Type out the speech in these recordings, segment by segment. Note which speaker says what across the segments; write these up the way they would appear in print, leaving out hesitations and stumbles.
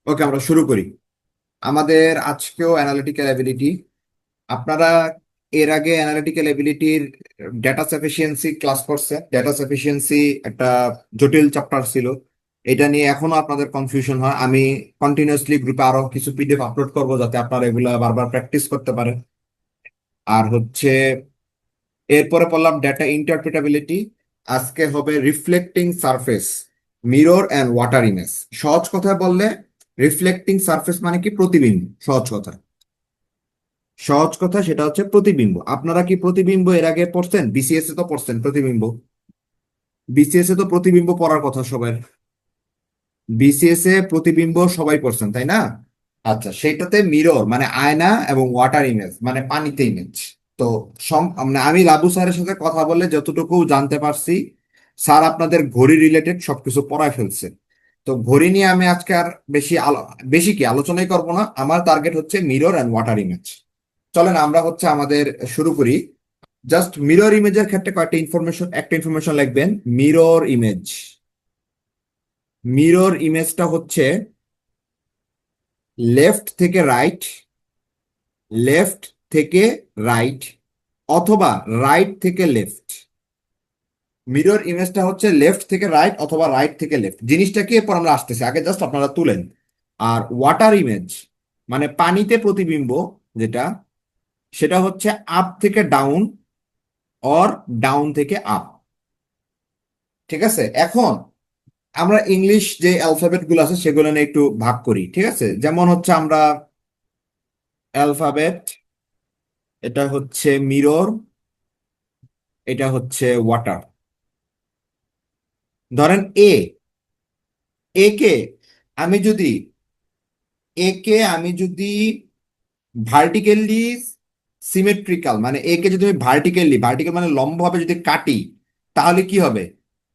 Speaker 1: ওকে, আমরা শুরু করি আমাদের আজকেও অ্যানালিটিক্যাল এবিলিটি। আপনারা এর আগে অ্যানালিটিক্যাল এবিলিটির ডেটা সাফিসিয়েন্সি ক্লাস করছেন। ডেটা সাফিসিয়েন্সি একটা জটিল চ্যাপ্টার ছিল। এটা নিয়ে এখনো আপনাদের কনফিউশন হয়। আমি কন্টিনিউয়াসলি গ্রুপে আরো কিছু পিডিএফ আপলোড করবো যাতে আপনারা এগুলা বারবার প্র্যাকটিস করতে পারেন। আর হচ্ছে এরপরে পড়লাম ডেটা ইন্টারপ্রিটেবিলিটি। আজকে হবে reflecting surface, mirror and water image. সহজ কথায় বললে রিফ্লেক্টিং সারফেস মানে কি? প্রতিবিম্ব। সহজ কথা সেটা হচ্ছে প্রতিবিম্ব। আপনারা কি প্রতিবিম্ব এর আগে পড়ছেন? বিসিএস এ তো পড়ছেন প্রতিবিম্ব। বিসিএস এ তো প্রতিবিম্ব পড়ার কথা সবার। বিসিএস এ প্রতিবিম্ব সবাই পড়ছেন, তাই না? আচ্ছা, সেটাতে মিরর মানে আয়না এবং ওয়াটার ইমেজ মানে পানিতে ইমেজ। তো মানে আমি লাবু স্যারের সাথে কথা বলে যতটুকু জানতে পারছি, স্যার আপনাদের ঘড়ি রিলেটেড সবকিছু পড়ায় ফেলছে। তো ঘড়ি নিয়ে আমি আজকে আর বেশি কি আলোচনাই করব না। আমার টার্গেট হচ্ছে মিরর অ্যান্ড ওয়াটার ইমেজ। চলেন আমরা হচ্ছে আমাদের শুরু করি। জাস্ট মিরর ইমেজের ক্ষেত্রে একটা ইনফরমেশন লিখবেন। মিরর ইমেজ, মিরর ইমেজটা হচ্ছে লেফট থেকে রাইট, লেফট থেকে রাইট অথবা রাইট থেকে লেফট। মিরর ইমেজটা হচ্ছে লেফট থেকে রাইট অথবা রাইট থেকে লেফট। জিনিসটা কি এরপর আমরা আসতেছি, আগে জাস্ট আপনারা তুলেন। আর ওয়াটার ইমেজ মানে পানিতে প্রতিবিম্ব, যেটা সেটা হচ্ছে আপ থেকে ডাউন অর ডাউন থেকে আপ। ঠিক আছে, এখন আমরা ইংলিশ যে অ্যালফাবেট গুলো আছে সেগুলো নিয়ে একটু ভাগ করি। ঠিক আছে, যেমন হচ্ছে আমরা অ্যালফাবেট, এটা হচ্ছে মিরর, এটা হচ্ছে ওয়াটার। ধরেন এ কে আমি যদি আমি যদি ভার্টিক্যালি সিমেট্রিক্যাল মানে একে যদি আমি ভার্টিক্যাল মানে লম্বভাবে যদি কাটি, তাহলে কি হবে?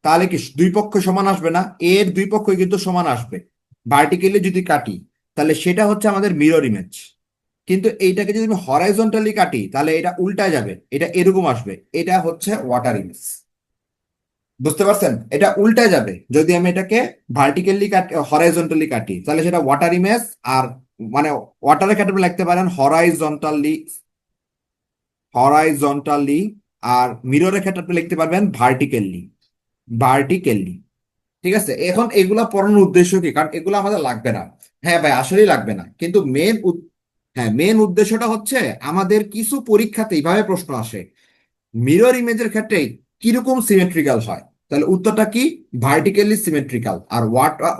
Speaker 1: তাহলে কি দুই পক্ষ সমান আসবে না? এর দুই পক্ষ কিন্তু সমান আসবে। ভার্টিক্যালি যদি কাটি তাহলে সেটা হচ্ছে আমাদের মিরর ইমেজ। কিন্তু এইটাকে যদি আমি হরাইজন্টালি কাটি তাহলে এটা উল্টায় যাবে, এটা এরকম আসবে। এটা হচ্ছে ওয়াটার ইমেজ। বুঝতে পারছেন? এটা উল্টায় যাবে যদি আমি এটাকে ভার্টিক্যালি কাটি, হরাইজন্টালি কাটি, তাহলে সেটা ওয়াটার ইমেজ। আর মানে ওয়াটারের ক্ষেত্রে আপনি লিখতে পারেন হরাইজন্টালি, হরাইজন্টালি। আর মিররের ক্ষেত্রে আপনি লিখতে পারবেন ভার্টিক্যালি। ঠিক আছে, এখন এগুলা পড়ানোর উদ্দেশ্য কি? কারণ এগুলো আমাদের লাগবে না। হ্যাঁ ভাই, আসলেই লাগবে না, কিন্তু হ্যাঁ, মেন উদ্দেশ্যটা হচ্ছে আমাদের কিছু পরীক্ষাতে এইভাবে প্রশ্ন আসে, মিরর ইমেজের ক্ষেত্রে কিরকম সিমেট্রিক্যাল হয়। তাহলে উত্তরটা কি? Vertically symmetrical. আর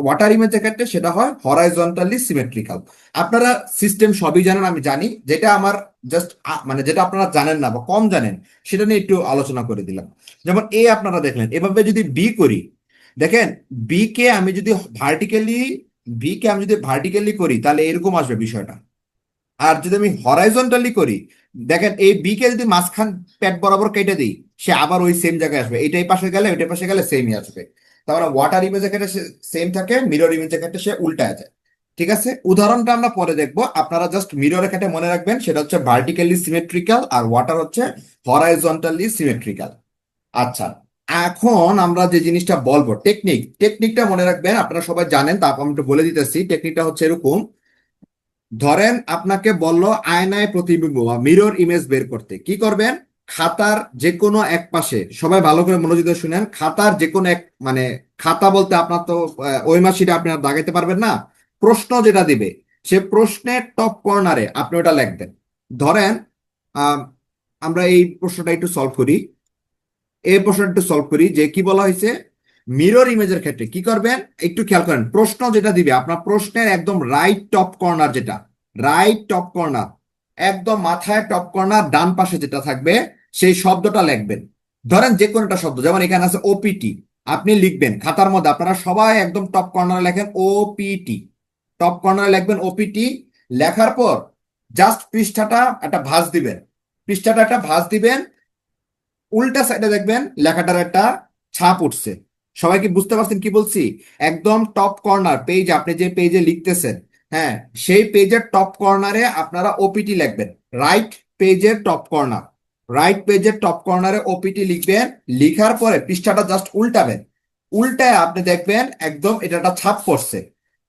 Speaker 1: ওয়াটার ইমেজের ক্ষেত্রে সেটা হয় হরাইজন্টালি সিমেট্রিক্যাল। আপনারা সিস্টেম সবই জানেন, আমি জানি। যেটা আমার জাস্ট মানে যেটা আপনারা জানেন না বা কম জানেন, সেটা নিয়ে একটু আলোচনা করে দিলাম। যেমন আপনারা দেখলেন, এভাবে যদি বি করি, দেখেন বি কে আমি যদি ভার্টিক্যালি বি কে আমি যদি ভার্টিক্যালি করি তাহলে এরকম আসবে বিষয়টা। আর যদি আমি হরাইজন্টালি করি, দেখেন এই বি কে যদি মাঝখান প্যাট বরাবর কেটে দিই, সে আবার ওই সেম জায়গায় আসবে। এটাই পাশে গেলে ওইটাই পাশে গেলে সেমই আসবে। তাহলে ওয়াটার ইমেজের ক্ষেত্রে সেম থাকে, মিরর ইমেজের ক্ষেত্রে সে উল্টায় যায়। ঠিক আছে, উদাহরণটা আমরা পরে দেখবো। আপনারা জাস্ট মিররের ক্ষেত্রে মনে রাখবেন সেটা হচ্ছে ভার্টিক্যালি সিমেট্রিক্যাল আর ওয়াটার হচ্ছে হরাইজন্টালি সিমেট্রিক্যাল। আচ্ছা, এখন আমরা যে জিনিসটা বলবো টেকনিকটা মনে রাখবেন। আপনারা সবাই জানেন, তারপর আমি একটু বলে দিতেছি। টেকনিকটা হচ্ছে এরকম। ধরেন আপনাকে বললো আয়নায় প্রতিবিম্ব বা মিরর ইমেজ বের করতে, কি করবেন? খাতার যে কোনো এক পাশে, সবাই ভালো করে মনোযোগ দিয়ে শুনেন, খাতার যে কোনো এক মানে খাতা বলতে আপনার তো ওই মাসিটা আপনি আর দাগাইতে পারবেন না। প্রশ্ন যেটা দিবে সে প্রশ্নের টপ কর্নারে আপনি ওটা লিখবেন। ধরেন আহ, আমরা এই প্রশ্নটা একটু সলভ করি। এই প্রশ্নটা একটু সলভ করি যে কি বলা হয়েছে। মিরর ইমেজের ক্ষেত্রে কি করবেন একটু খেয়াল করেন। প্রশ্ন যেটা দিবে আপনার প্রশ্নের একদম রাইট টপ কর্নার, যেটা রাইট টপ কর্নার, একদম মাথায় টপ কর্নার ডান পাশে যেটা থাকবে, সেই শব্দটা লিখবেন। ধরেন যে কোনো একটা শব্দ, যেমন এখানে আছে ওপিটি, আপনি লিখবেন খাতার মধ্যে। আপনারা সবাই একদম টপ কর্নারে লেখেন ওপিটি, টপ কর্নারে লিখবেন ওপিটি। লেখার পর জাস্ট পৃষ্ঠাটা একটা ভাঁজ দিবেন, পৃষ্ঠাটা একটা ভাঁজ দিবেন। উল্টা সাইডে দেখবেন লেখাটার একটা ছাপ উঠছে। সবাই কি বুঝতে পারছেন কি বলছি? একদম টপ কর্নার পেজ, আপনি যে পেজে লিখতেছেন, হ্যাঁ, সেই পেজের টপ কর্নারে আপনারা ওপিটি লিখবেন। রাইট পেজের টপ কর্নার, রাইট পেজের টপ কর্নারে ওপিটি লিখবেন। লিখার পরে পৃষ্ঠাটা জাস্ট উল্টাবেন। উল্টায় আপনি দেখবেন একদম এটা একটা ছাপ পড়ছে।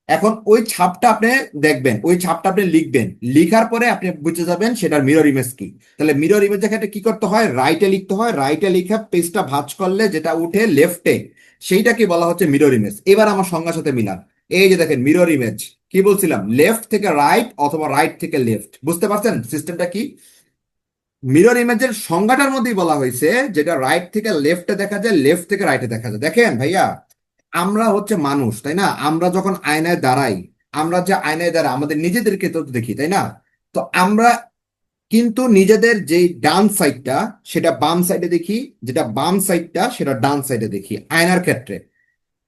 Speaker 1: এখন ওই ছাপটা আপনি দেখবেন, ওই ছাপটা আপনি লিখবেন, লিখার পরে আপনি বুঝে যাবেন সেটার মিরর ইমেজ কি। তাহলে মিরর ইমেজের ক্ষেত্রে কি করতে হয়, রাইটে লিখতে হয়, রাইটে লিখে পেজটা ভাঁজ করলে যেটা উঠে লেফটে, সেইটাকে বলা হচ্ছে মিরর ইমেজ। এবার আমার সংজ্ঞার সাথে মিলান। এই যে দেখেন মিরর ইমেজ, কি বলছিলাম, লেফট থেকে রাইট অথবা রাইট থেকে লেফট। বুঝতে পারছেন সিস্টেমটা কি? মিরর ইমেজের সংজ্ঞাটার মধ্যেই বলা হয়েছে যেটা রাইট থেকে লেফটে দেখা যায়, লেফট থেকে রাইটে দেখা যায়। দেখেন ভাইয়া, আমরা হচ্ছে মানুষ, তাই না? আমরা যখন আয়নায় দাঁড়াই, আমরা যে আয়নায় দাঁড়াই আমাদের নিজেদেরকে তো দেখি, তাই না? তো আমরা কিন্তু নিজেদের যে ডান সাইডটা সেটা বাম সাইডে দেখি, যেটা বাম সাইডটা সেটা ডান সাইডে দেখি আয়নার ক্ষেত্রে।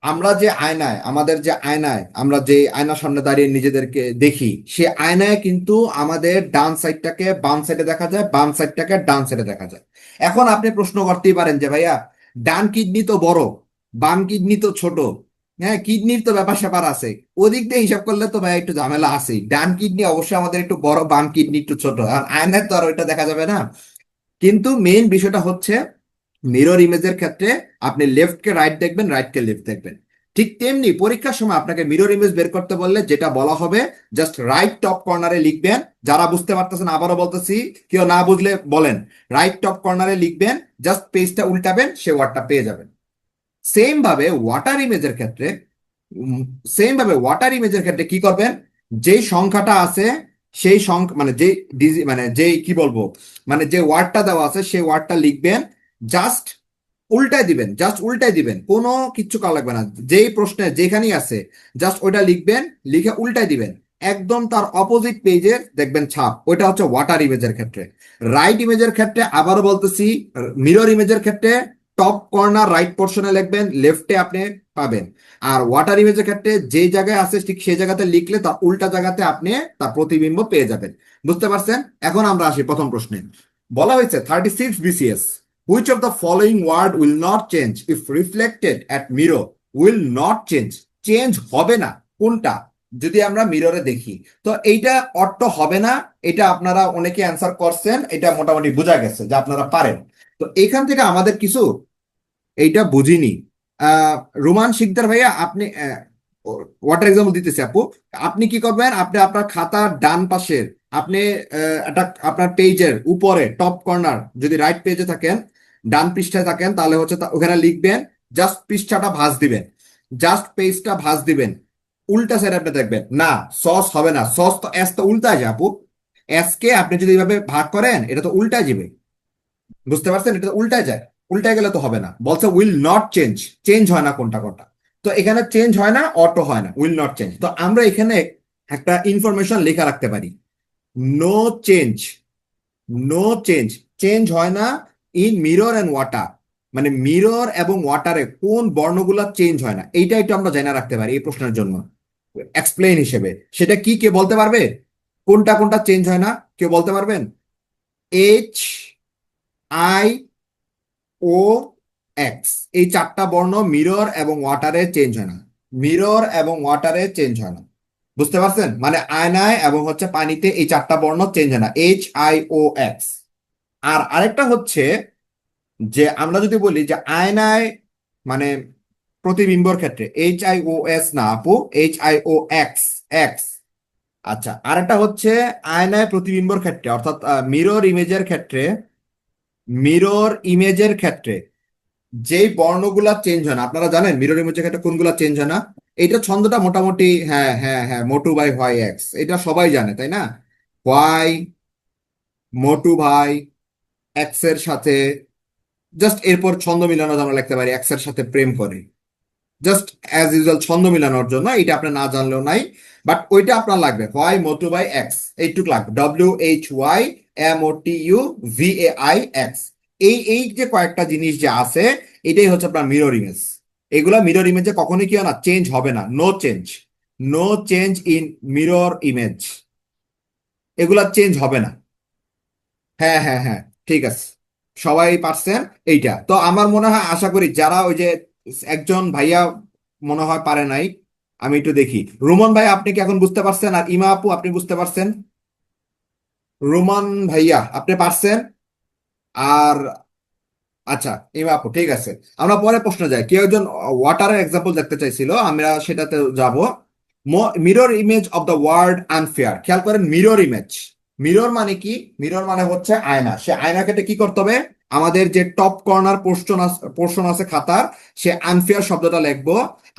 Speaker 1: আমরা যে আয়নায়, আমাদের যে আয়নায় আমরা যে আয়নার সামনে দাঁড়িয়ে নিজেদেরকে দেখি, সে আয়নায় কিন্তু আমাদের ডান সাইডটাকে বাম সাইডে দেখা যায়, বাম সাইডটাকে ডান সাইডে দেখা যায়। এখন আপনি প্রশ্ন করতেই পারেন যে ভাইয়া, ডান কিডনি তো বড়, বাম কিডনি তো ছোট, হ্যাঁ কিডনির তো ব্যাপার স্যাপার আছে, ওদিক দিয়ে হিসাব করলে তো ভাই একটু ঝামেলা আছেই। ডান কিডনি অবশ্যই আমাদের একটু বড়, বাম কিডনি একটু ছোট, আর আয়নায় তো আর ওইটা দেখা যাবে না। কিন্তু মেইন বিষয়টা হচ্ছে মিরর ইমেজের ক্ষেত্রে আপনি লেফট কে রাইট দেখবেন, রাইট কে লেফট দেখবেন। ঠিক তেমনি পরীক্ষার সময় আপনাকে মিরর ইমেজ বের করতে বললে যেটা বলা হবে, জাস্ট রাইট টপ কর্নারে লিখবেন। যারা বুঝতে পারতেছেন আবারও বলতেছি, কেউ না বুঝলে বলেন, রাইট টপ কর্নারে লিখবেন, জাস্ট পেজটা উল্টাবেন, সে ওয়ার্ডটা পেয়ে যাবেন। সেম ভাবে ওয়াটার ইমেজের ক্ষেত্রে, সেম ভাবে ওয়াটার ইমেজের ক্ষেত্রে কি করবেন, যেই সংখ্যাটা আছে সেই সংখ্যা মানে যে মানে যেই কি বলবো, মানে যে ওয়ার্ডটা দেওয়া আছে সেই ওয়ার্ডটা লিখবেন, জাস্ট উল্টাই দিবেন, জাস্ট উল্টাই দিবেন, কোনো কিচ্ছু করা লাগবে না। যেই প্রশ্নে যেখানেই আছে জাস্ট ওইটা লিখবেন, লিখে উল্টাই দিবেন, একদম তার অপোজিট পেজে দেখবেন ছাপ। ওইটা হচ্ছে ওয়াটার ইমেজের ক্ষেত্রে। রাইট ইমেজের ক্ষেত্রে আবারও বলতেছি, মিরর ইমেজের ক্ষেত্রে টপ কর্নার রাইট পোর্শনে লিখবেন, লেফটে আপনি পাবেন। আর ওয়াটার ইমেজের ক্ষেত্রে যে জায়গায় আছে ঠিক সেই জায়গাতে লিখলে তার উল্টা জায়গাতে আপনি তার প্রতিবিম্ব পেয়ে যাবেন। বুঝতে পারছেন? এখন আমরা আসি প্রথম প্রশ্নে। বলা হয়েছে 36 BCS, which of the following word will not change if reflected at mirror? will not change, change হবে না কোনটা যদি আমরা মিররে দেখি? তো এইটা অর্থ হবে না, এটা আপনারা অনেকে অ্যান্সার করছেন, এটা মোটামুটি বোঝা গেছে যে আপনারা পারেন। তো এখান থেকে আমাদের কিছু এইটা বুঝিনি। আহ রোমান শিকদার ভাইয়া, আপনি ওয়াটার এক্সাম্পল দিতেছি আপু। আপনি কি করবেন, আপনি আপনার খাতার ডান পাশের, আপনি একটা আপনার পেজের উপরে টপ কর্নার যদি রাইট পেজে থাকেন, ডান পৃষ্ঠায় থাকেন, তাহলে হচ্ছে ওখানে লিখবেন, জাস্ট পৃষ্ঠাটা ভাঁজ দিবেন, জাস্ট পেজটা ভাঁজ দিবেন। উল্টা সাইড আপনি দেখবেন না, সস হবে না, সস তো এস তো উল্টায় যায় আপু। এস কে আপনি যদি এইভাবে ভাগ করেন এটা তো উল্টায় যাবে। বুঝতে পারছেন? এটা তো উল্টায় যায়, উল্টায় গেলে তো হবে না। বলছে উইল নট চেঞ্জ, চেঞ্জ হয় না কোনটা কোনটা। তো এখানে চেঞ্জ হয় না, অটো হয় না, উইল নট চেঞ্জ। তো আমরা এখানে একটা ইনফরমেশন লেখা রাখতে পারি, no change, no change, change হয় না ইন মিরর অ্যান্ড ওয়াটার। মানে মিরর এবং ওয়াটারে কোন বর্ণগুলা চেঞ্জ হয় না, এইটা একটু আমরা জানা রাখতে পারি এই প্রশ্নের জন্য এক্সপ্লেইন হিসেবে। সেটা কি, কে বলতে পারবে? কোনটা কোনটা চেঞ্জ হয় না, কেউ বলতে পারবেন? এইচ, আই, ও, এক্স, এই চারটা বর্ণ মিরর এবং ওয়াটারে চেঞ্জ হয় না, মিরর এবং ওয়াটারে চেঞ্জ হয় না। বুঝতে পারছেন? মানে আয়নায় এবং হচ্ছে পানিতে এই চারটা বর্ণ চেঞ্জ হয় না, এইচ, আই, ও, এক্স। আর আরেকটা হচ্ছে যে আমরা যদি বলি যে আয়নায়, মানে প্রতিবিম্বর ক্ষেত্রে এইচ আই ও এস না আপু, H I O X, X. আচ্ছা, আরেকটা হচ্ছে আয়নায় প্রতিবিম্বর ক্ষেত্রে, অর্থাৎ মিরর ইমেজের ক্ষেত্রে, মিরর ইমেজের ক্ষেত্রে যেই বর্ণগুলা চেঞ্জ হয় না, আপনারা জানেন মিরর ইমেজের ক্ষেত্রে কোনগুলা চেঞ্জ হয় না? এইটা ছন্দটা মোটামুটি, হ্যাঁ হ্যাঁ হ্যাঁ, মোটু বাই হোয়াই এক্স, এটা সবাই জানে তাই না? হোয়াই, মোটু ভাই, এক্স এর সাথে, জাস্ট এরপর ছন্দ মিলানো আমরা লিখতে পারি এক্স এর সাথে প্রেম করে, জাস্ট অ্যাজ ইউজুয়াল ছন্দ মিলানোর জন্য। এটা আপনি না জানলেও নাই, বাট ওইটা আপনার লাগবে, হোয়াই মোটু বাই এক্স, এইটুক লাগবে, WHYMOTUVAI এক্স। এই যে কয়েকটা জিনিস যে আছে, এটাই হচ্ছে আপনার মিরর ইমেজ। এগুলা মিরর ইমেজে কখনোই কি হয় না, চেঞ্জ হবে না, no change, no change in mirror image, এগুলা চেঞ্জ হবে না। হ্যাঁ হ্যাঁ হ্যাঁ, ঠিক আছে, সবাই পারছেন এইটা। তো আমার মনে হয়, আশা করি যারা ওই যে একজন ভাইয়া মনে হয় পারে নাই, আমি একটু দেখি। রোমান ভাই আপনি কি এখন বুঝতে পারছেন? আর ইমা আপু আপনি বুঝতে পারছেন? রোমান ভাইয়া আপনি পারছেন? আর আচ্ছা, ইমা আপু ঠিক আছে। আমরা পরে প্রশ্ন যাই, কেউ একজন ওয়াটারের এক্সাম্পল দেখতে চাইছিল, আমরা সেটাতে যাব। Mirror image of the word unfair, খেয়াল করেন মিরর ইমেজ। মিরর মানে কি? মিরর মানে হচ্ছে আয়না। সে আয়না কেটে কি করতে হবে, আমাদের যে টপ কর্নার পোর্শন আছে খাতার, সে আনফেয়ার শব্দটা লিখবো।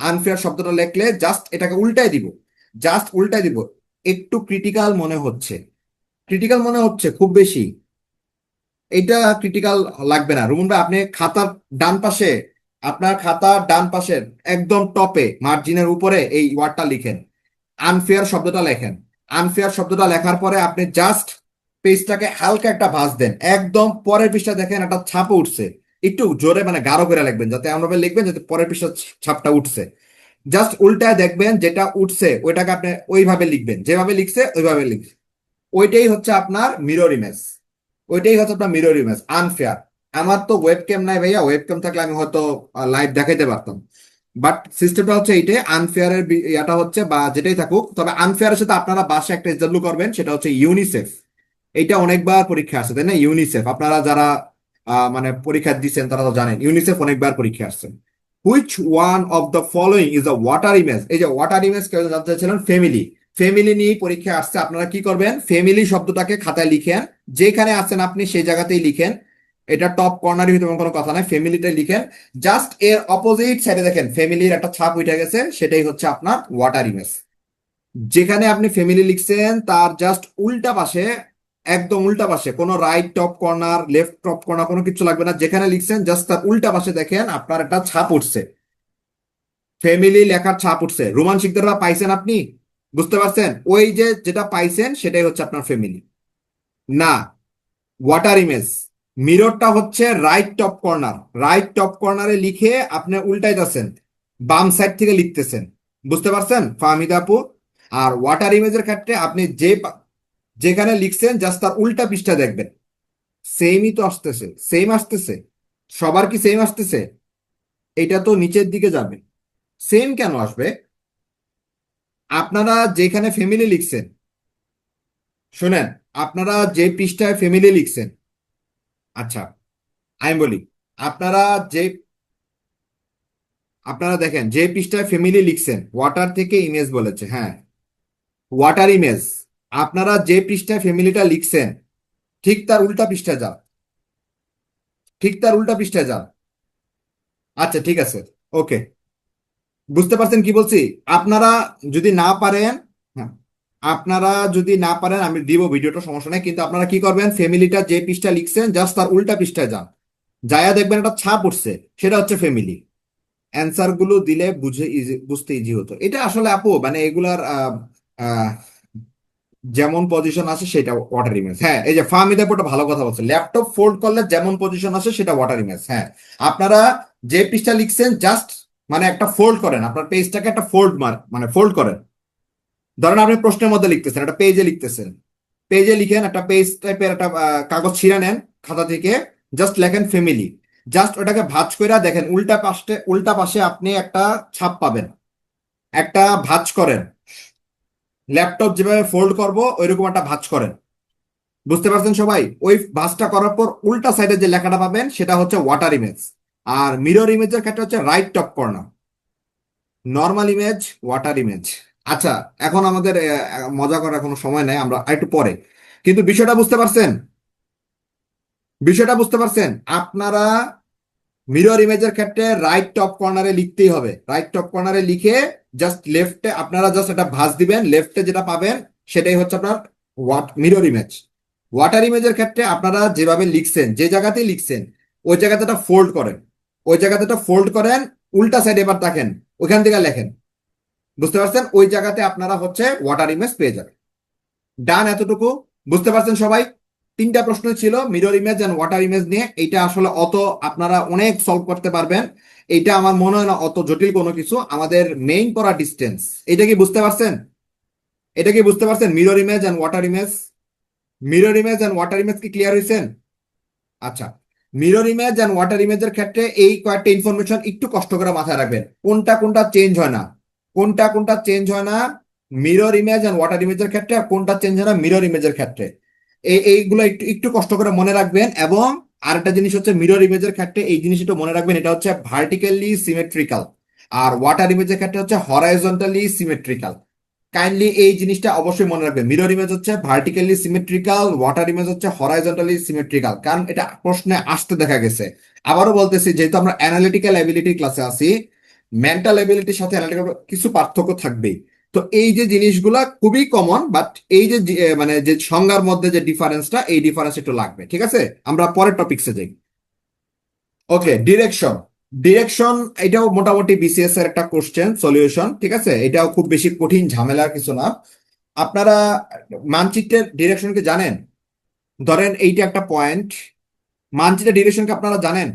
Speaker 1: আনফেয়ার শব্দটা লিখলে জাস্ট এটাকে উল্টাই দিব, জাস্ট উল্টাই দিব। একটু ক্রিটিক্যাল মনে হচ্ছে, ক্রিটিক্যাল মনে হচ্ছে খুব বেশি। এটা ক্রিটিক্যাল লাগবে না রুমন ভাই। আপনি খাতার ডান পাশে, আপনার খাতার ডান পাশের একদম টপে মার্জিনের উপরে এই ওয়ার্ডটা লিখেন, আনফেয়ার শব্দটা লেখেন। আনফেয়ার শব্দটা লেখার পরে আপনি জাস্ট পেজটাকে হালকা একটা ভাঁজ দেন, একদম পরের পৃষ্ঠা দেখেন একটা ছাপ উঠছে। একটু জোরে মানে গাঢ় করে লিখবেন, যাতে এমন ভাবে লিখবেন যাতে পরের পৃষ্ঠা ছাপটা উঠছে। জাস্ট উল্টায় দেখবেন যেটা উঠছে ওইটাকে আপনি ওইভাবে লিখবেন, যেভাবে লিখছে ওইভাবে লিখবেন। ওইটাই হচ্ছে আপনার মিরর ইমেজ, ওইটাই হচ্ছে আপনার মিরর ইমেজ আনফেয়ার। আমার তো ওয়েবক্যাম নাই ভাইয়া, ওয়েবক্যাম থাকলে আমি হয়তো লাইভ দেখাইতে পারতাম। বাট সিস্টেমটা হচ্ছে এইটাই, আনফেয়ার এর ইয়াটা হচ্ছে বা যেটাই থাকুক, তবে আনফেয়ারের সাথে আপনারা বাসা একটা এসডব্লিউ করবেন, সেটা হচ্ছে ইউনিসেফ। এটা অনেকবার পরীক্ষা আসছে তাই না? ইউনিসেফ আপনারা যারা মানে পরীক্ষা দিচ্ছেন তারা তো জানেন ইউনিসেফ অনেকবার পরীক্ষা আসছে। Which one of the following is a water image? এই যে ওয়াটার ইমেজ কেউ জানতে চাইছিলেন, ফ্যামিলি। ফ্যামিলি নিয়ে পরীক্ষা আসছে, আপনারা কি করবেন, ফ্যামিলি শব্দটাকে খাতায় লিখেন, যেখানে আছেন আপনি সেই জায়গাতেই লিখেন। এটা টপ কর্নারে হইতে কোনো কথা নাই, ফ্যামিলিটাই লিখেন। জাস্ট এর অপোজিট সাইডে দেখেন ফ্যামিলির একটা ছাপ উঠে গেছে, সেটাই হচ্ছে আপনার ওয়াটার ইমেজ। যেখানে আপনি ফ্যামিলি লিখছেন তার জাস্ট উল্টা পাশে, একদম উল্টা পাশে, কোনো right top corner left top corner কোনো কিছু লাগবে না, যেখানে লিখছেন জাস্ট তার উল্টা পাশে দেখেন আপনার একটা ছাপ উঠছে, ফ্যামিলি লেখার ছাপ উঠছে। রোমান শিকদাররা পাইছেন আপনি? বুঝতে পারছেন? ওই যে যেটা পাইছেন সেটাই হচ্ছে আপনার ফ্যামিলি না, ওয়াটার ইমেজ। মিররটা হচ্ছে right top corner, right top কর্নারে লিখে আপনি উল্টাইতেছেন, বাম সাইড থেকে লিখতেছেন। বুঝতে পারছেন ফাহমিদা আপু? আর ওয়াটার ইমেজের ক্ষেত্রে আপনি যেখানে লিখছেন জাস্ট তার উল্টা পৃষ্ঠা দেখবেন, সেমই তো আসতেছে, সেম আসতেছে। সবার কি সেম আসতেছে? এটা তো নিচের দিকে যাবে, সেম কেন আসবে? আপনারা যেখানে ফ্যামিলি লিখছেন, শুনেন, আপনারা যে পৃষ্ঠায় ফ্যামিলি লিখছেন, আচ্ছা আমি বলি, আপনারা যে, আপনারা দেখেন যে পৃষ্ঠায় ফ্যামিলি লিখছেন, ওয়াটার থেকে ইমেজ বলেছে, হ্যাঁ ওয়াটার ইমেজ। আপনারা যে পৃষ্ঠায় ফ্যামিলিটা লিখছেন ঠিক তার উল্টা পৃষ্ঠায় যান, ঠিক তার উল্টা পৃষ্ঠায় যান। আচ্ছা ঠিক আছে, ওকে, বুঝতে পারছেন কি বলছি? আপনারা যদি না পারেন, হ্যাঁ, আপনারা যদি না পারেন আমি দিব ভিডিওটা, সমস্যা নেই, কিন্তু আপনারা কি করবেন, ফ্যামিলিটা যে পৃষ্ঠা লিখছেন জাস্ট তার উল্টা পৃষ্ঠায় যান, যায়া দেখবেন একটা ছাপ উঠছে, সেটা হচ্ছে ফ্যামিলি। অ্যান্সার গুলো দিলে বুঝতে ইজি হতো। এটা আসলে আপু মানে এগুলার আহ, যেমন পজিশন আছে সেটা ওয়াটার ইমেজ। হ্যাঁ এই যে ফাহমিদা আপু একটা ভালো কথা বলছে, ল্যাপটপ ফোল্ড করলে যেমন পজিশন আসে সেটা ওয়াটার ইমেজ। হ্যাঁ, আপনারা যে পৃষ্ঠা লিখছেন জাস্ট মানে একটা ফোল্ড করেন, আপনার পেজটাকে একটা ফোল্ড মানে ফোল্ড করেন। ধরেন আপনি প্রশ্নের মধ্যে লিখতেছেন, একটা পেজে লিখতেছেন, পেজে লিখেন, একটা পেজ টাইপের একটা কাগজ ছিঁড়ে নেন খাতা থেকে, জাস্ট লেখেন ফ্যামিলি, জাস্ট ওটাকে ভাঁজ করে দেখেন উল্টা পাশে, উল্টা পাশে আপনি একটা ছাপ পাবেন, একটা ভাঁজ করেন, ল্যাপটপ যেভাবে ফোল্ড করবো ওইরকম একটা ভাঁজ করেন। বুঝতে পারছেন সবাই? ওই ভাঁজটা করার পর উল্টা সাইডে যে লেখাটা পাবেন সেটা হচ্ছে ওয়াটার ইমেজ। আর মিরর ইমেজের ক্ষেত্রে হচ্ছে right top corner, normal image, water image. আচ্ছা, এখন আমাদের মজা করার কোনো সময় নাই, আমরা একটু পরে। কিন্তু বিষয়টা বুঝতে পারছেন? বিষয়টা বুঝতে পারছেন আপনারা? মিরর ইমেজের ক্ষেত্রে রাইট টপ কর্নারে লিখতেই হবে, রাইট টপ কর্নারে লিখে জাস্ট লেফটে আপনারা জাস্ট একটা ভাঁজ দিবেন, লেফটে যেটা পাবেন সেটাই হচ্ছে আপনার মিরর ইমেজ। ওয়াটার ইমেজের ক্ষেত্রে আপনারা যেভাবে লিখছেন, যে জায়গাতেই লিখছেন ওই জায়গাতে একটা ফোল্ড করেন, ওই জায়গাতে একটা ফোল্ড করেন, উল্টা সাইড এবার দেখেন, ওইখান থেকে লেখেন। বুঝতে পারছেন? ওই জায়গাতে আপনারা হচ্ছে ওয়াটার ইমেজ পেয়ে যাবেন। ডান এতটুকু? বুঝতে পারছেন সবাই? তিনটা প্রশ্ন ছিল mirror image and water image নিয়ে। এইটা আসলে অত আপনারা অনেক সলভ করতে পারবেন, এইটা আমার মনে হয় না অত জটিল কোনো কিছু। আমাদের মেইন পড়া ডিস্টেন্স, এটা কি বুঝতে পারছেন? এটা কি বুঝতে পারছেন? Mirror image and water image, mirror image and water image কি ক্লিয়ার হয়েছেন? আচ্ছা, মিরর ইমেজ এন্ড ওয়াটার ইমেজের ক্ষেত্রে এই কয়েকটা ইনফরমেশন একটু কষ্ট করে মাথায় রাখবেন, কোনটা কোনটা চেঞ্জ হয় না, কোনটা কোনটা চেঞ্জ হয় না মিরর ইমেজ এন্ড ওয়াটার ইমেজের ক্ষেত্রে, আর কোনটা চেঞ্জ হয় না মিরর ইমেজের ক্ষেত্রে। এইগুলো একটু একটু কষ্ট করে মনে রাখবেন। এবং আরেকটা জিনিস হচ্ছে মিরর ইমেজের ক্ষেত্রে এই জিনিসটা মনে রাখবেন, এটা হচ্ছে ভার্টিক্যালি সিমেট্রিক্যাল, আর ওয়াটার ইমেজের ক্ষেত্রে হচ্ছে হরাইজন্টালি সিমেট্রিক্যাল। কাইন্ডলি এই জিনিসটা অবশ্যই মনে রাখবেন, মিরর ইমেজ হচ্ছে ভার্টিক্যালি সিমেট্রিক্যাল, ওয়াটার ইমেজ হচ্ছে হরাইজন্টালি সিমেট্রিক্যাল, কারণ এটা প্রশ্নে আসতে দেখা গেছে। আবারও বলতেছি, যেহেতু আমরা অ্যানালিটিক্যাল এবিলিটি ক্লাসে আছি, মেন্টাল এবিলিটির সাথে অ্যানালিটিক্যাল কিছু পার্থক্য থাকবেই। তো এই যে জিনিসগুলা খুবই কমন, বাট এই যে মানে যে সংজ্ঞার মধ্যে যে ডিফারেন্সটা, এই ডিফারেন্স একটু লাগবে, ঠিক আছে? আমরা পরের টপিকসে যাই। ওকে, ডিরেকশন। ডিরেকশন, এটাও মোটামুটি বিসিএস এর একটা কোশ্চেন সলিউশন, ঠিক আছে? এটাও খুব বেশি কঠিন ঝামেলার কিছু না। আপনারা মানচিত্রের ডিরেকশন কি জানেন? ধরেন এইটা একটা পয়েন্ট, মানচিত্রের ডিরেকশন কি আপনারা জানেন?